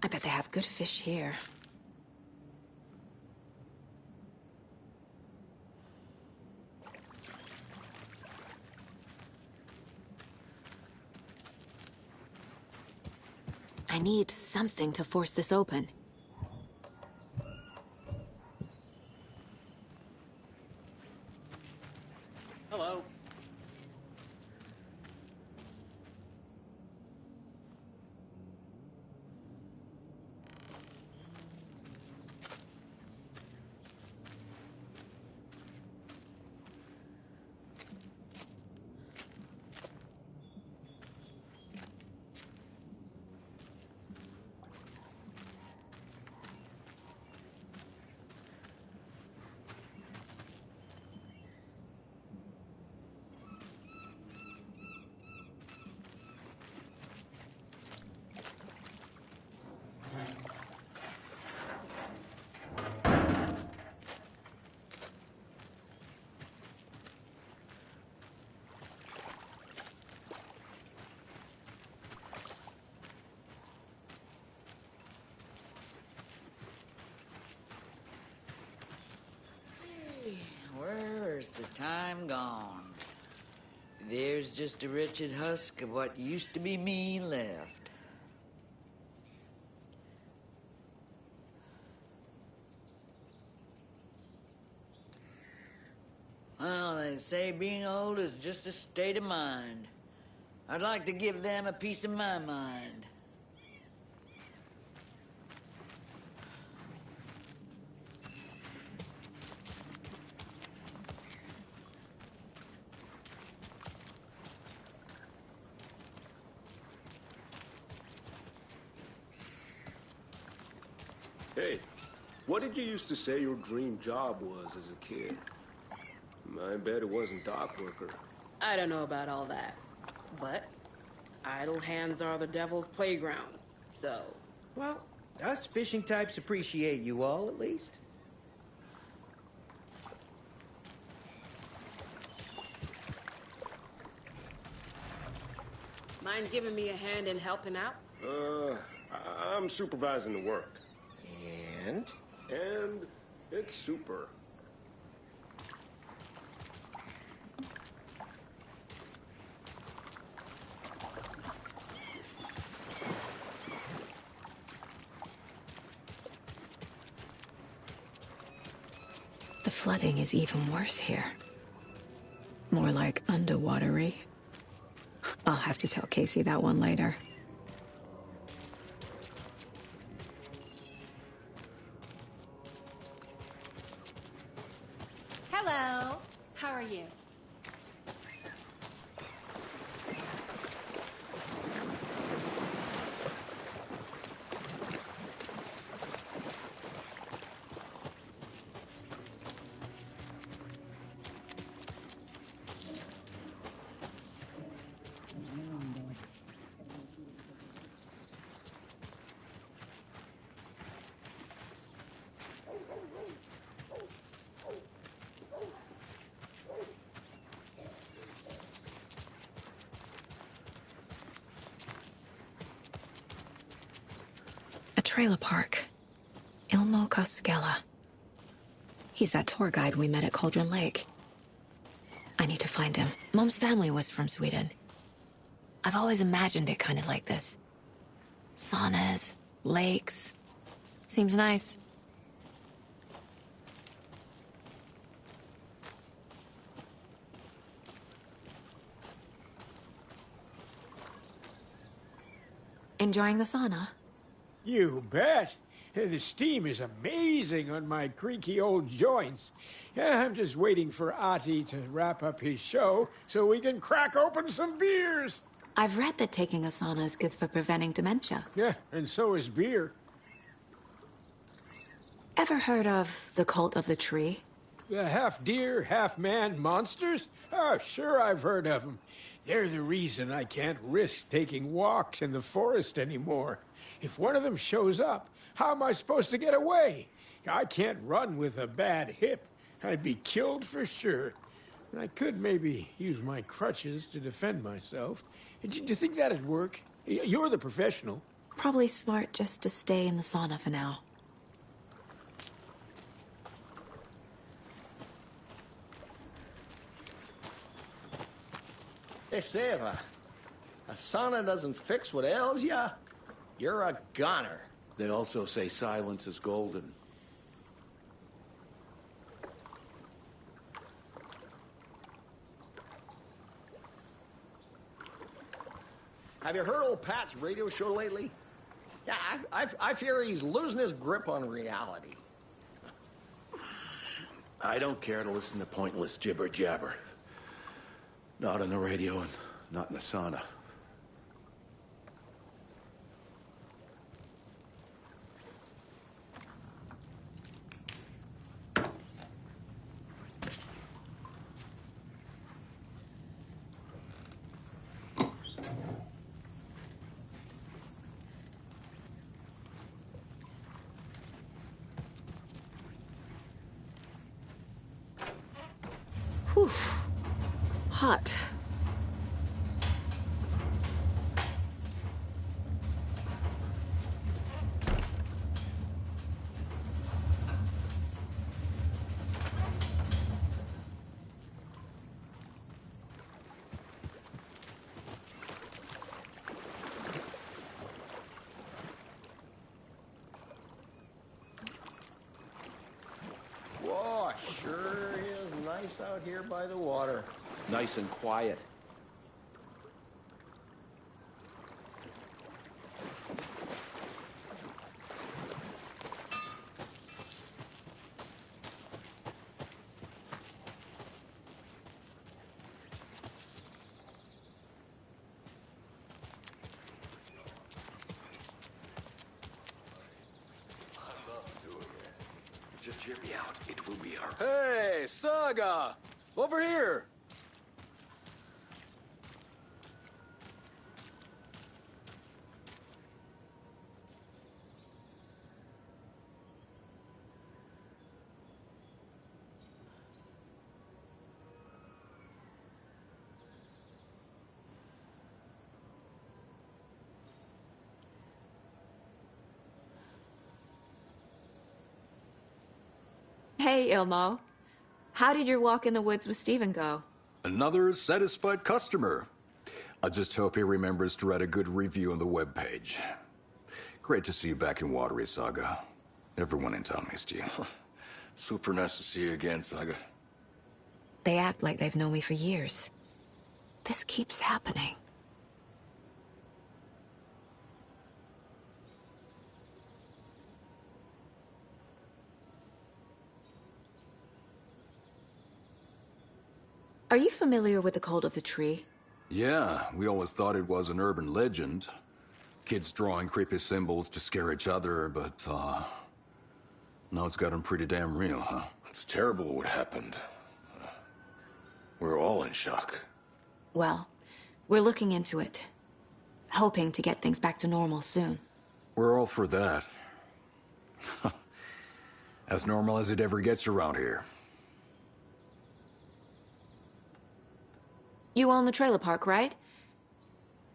I bet they have good fish here. I need something to force this open. Hello. Where's the time gone? There's just a wretched husk of what used to be me left. Well, they say being old is just a state of mind. I'd like to give them a piece of my mind. Hey, what did you used to say your dream job was as a kid? I bet it wasn't dock worker. I don't know about all that, but idle hands are the devil's playground, so... Well, us fishing types appreciate you all, at least. Mind giving me a hand in helping out? I'm supervising the work. And? And it's super. The flooding is even worse here. More like underwatery. I'll have to tell Casey that one later. Hello. How are you? Trailer park. Ilmo Koskela. He's that tour guide we met at Cauldron Lake. I need to find him. Mom's family was from Sweden. I've always imagined it kind of like this. Saunas, lakes. Seems nice. Enjoying the sauna? You bet. The steam is amazing on my creaky old joints. I'm just waiting for Ati to wrap up his show so we can crack open some beers. I've read that taking a sauna is good for preventing dementia. Yeah, and so is beer. Ever heard of the Cult of the Tree? The half-deer, half-man monsters? Oh, sure I've heard of them. They're the reason I can't risk taking walks in the forest anymore. If one of them shows up, how am I supposed to get away? I can't run with a bad hip. I'd be killed for sure. I could maybe use my crutches to defend myself. Do you think that'd work? You're the professional. Probably smart just to stay in the sauna for now. They say if a sauna doesn't fix what ails ya, you're a goner. They also say silence is golden. Have you heard old Pat's radio show lately? Yeah, I fear he's losing his grip on reality. I don't care to listen to pointless jibber-jabber. Not on the radio and not in the sauna. Whew. Hot. nice out here by the water. Nice and quiet. Just hear me out. It will be our... Hey, Saga! Over here! Hey, Ilmo. How did your walk in the woods with Steven go? Another satisfied customer. I just hope he remembers to write a good review on the webpage. Great to see you back in Watery, Saga. Everyone in town missed you. Super nice to see you again, Saga. They act like they've known me for years. This keeps happening. Are you familiar with the Cult of the Tree? Yeah, we always thought it was an urban legend. Kids drawing creepy symbols to scare each other, but, now it's gotten pretty damn real, huh? It's terrible what happened. We're all in shock. Well, we're looking into it. Hoping to get things back to normal soon. We're all for that. As normal as it ever gets around here. You own the trailer park, right?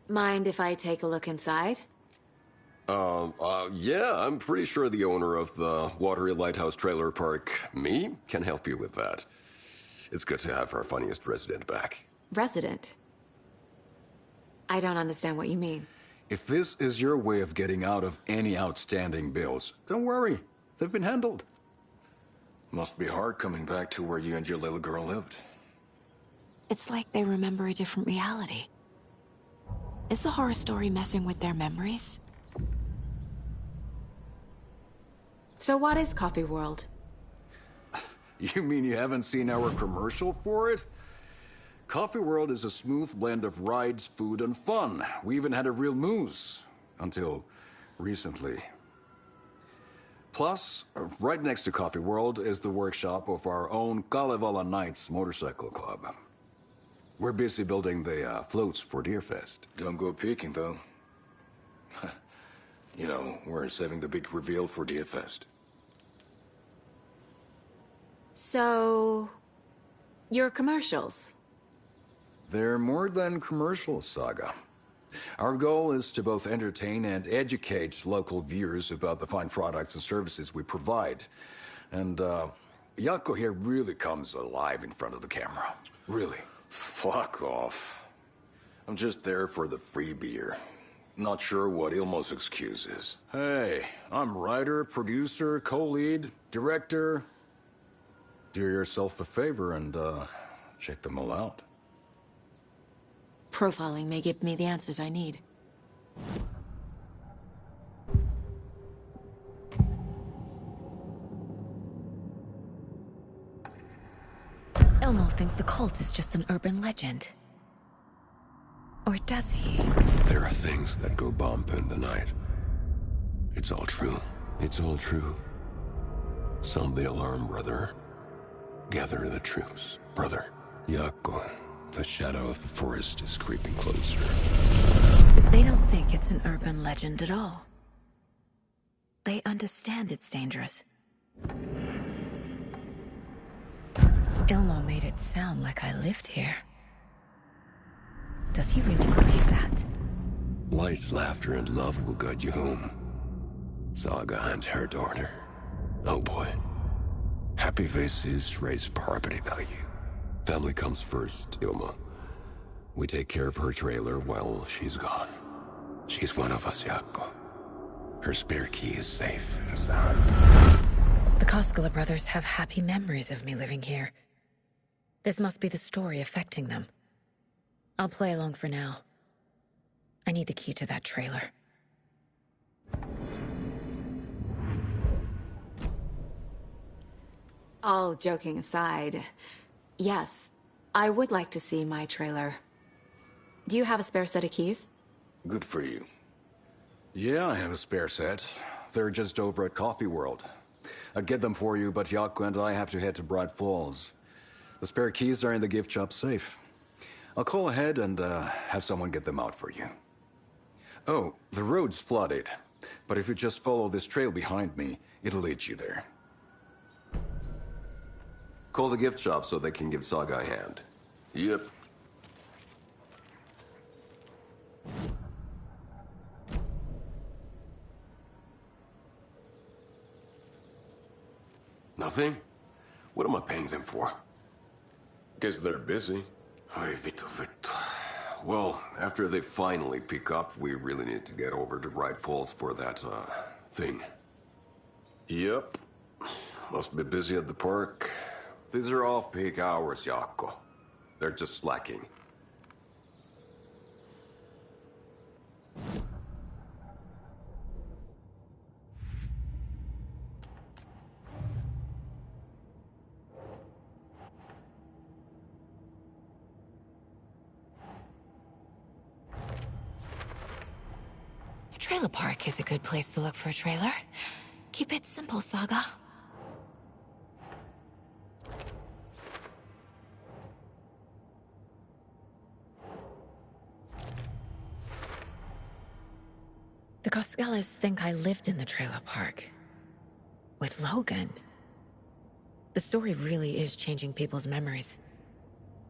Mind if I take a look inside? Yeah, I'm pretty sure the owner of the Watery Lighthouse Trailer Park, me, can help you with that. It's good to have our funniest resident back. Resident? I don't understand what you mean. If this is your way of getting out of any outstanding bills, don't worry. They've been handled. Must be hard coming back to where you and your little girl lived. It's like they remember a different reality. Is the horror story messing with their memories? So what is Coffee World? You mean you haven't seen our commercial for it? Coffee World is a smooth blend of rides, food, and fun. We even had a real moose. Until recently. Plus, right next to Coffee World is the workshop of our own Kalevala Knights Motorcycle Club. We're busy building the floats for Deerfest. Don't go peeking, though. You know, we're saving the big reveal for Deerfest. So... your commercials? They're more than commercials, Saga. Our goal is to both entertain and educate local viewers about the fine products and services we provide. And, Jaakko here really comes alive in front of the camera. Really. Fuck off. I'm just there for the free beer. Not sure what Ilmo's excuse is. Hey, I'm writer, producer, co-lead, director. Do yourself a favor and, check them all out. Profiling may give me the answers I need. Ilmo thinks the cult is just an urban legend. Or does he? There are things that go bump in the night. It's all true. It's all true. Sound the alarm, brother. Gather the troops, brother. Jaakko, the shadow of the forest is creeping closer. They don't think it's an urban legend at all. They understand it's dangerous. Ilmo made it sound like I lived here. Does he really believe that? Light, laughter, and love will guide you home. Saga and her daughter. Oh boy. Happy faces raise property value. Family comes first, Ilmo. We take care of her trailer while she's gone. She's one of us, Jaakko. Her spare key is safe and sound. The Koskela brothers have happy memories of me living here. This must be the story affecting them. I'll play along for now. I need the key to that trailer. All joking aside, yes, I would like to see my trailer. Do you have a spare set of keys? Good for you. Yeah, I have a spare set. They're just over at Coffee World. I'd get them for you, but Jaakko and I have to head to Bright Falls. The spare keys are in the gift shop safe. I'll call ahead and have someone get them out for you. Oh, the road's flooded, but if you just follow this trail behind me, it'll lead you there. Call the gift shop so they can give Saga a hand. Yep. Nothing? What am I paying them for? Guess they're busy. Ay, Vito. Well, after they finally pick up, we really need to get over to Bright Falls for that, thing. Yep. Must be busy at the park. These are off-peak hours, Jaakko. They're just slacking. A trailer park is a good place to look for a trailer. Keep it simple, Saga. The Koskelas think I lived in the trailer park. With Logan. The story really is changing people's memories.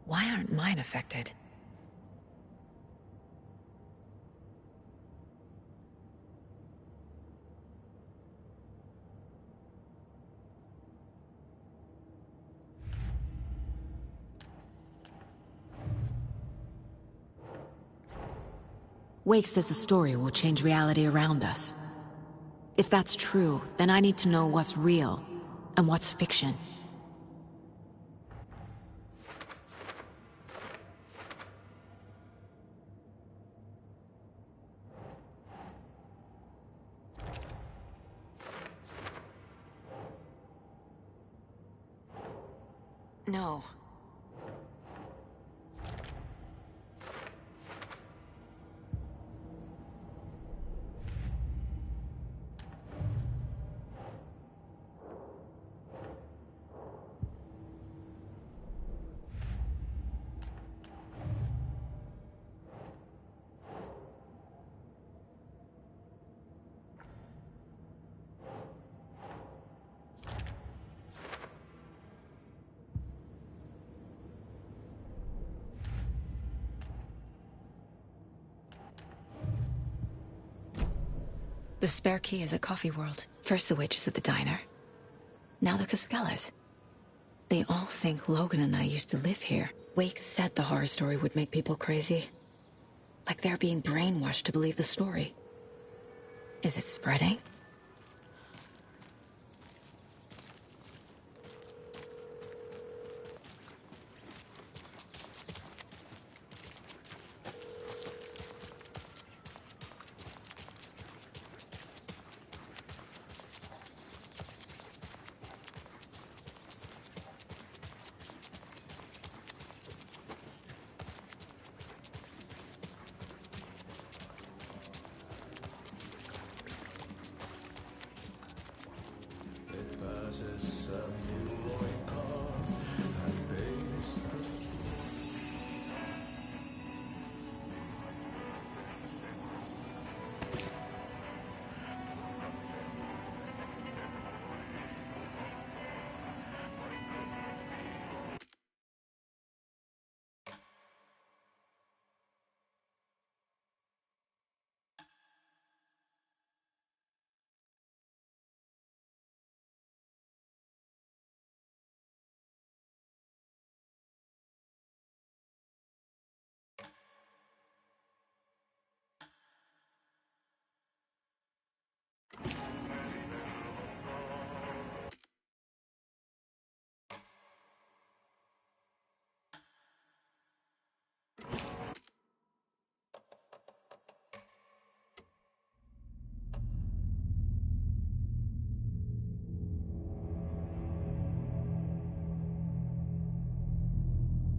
Why aren't mine affected? Wake says the story will change reality around us. If that's true, then I need to know what's real and what's fiction. No. The spare key is at Coffee World. First the waitress at the diner. Now the Koskelas. They all think Logan and I used to live here. Wake said the horror story would make people crazy. Like they're being brainwashed to believe the story. Is it spreading?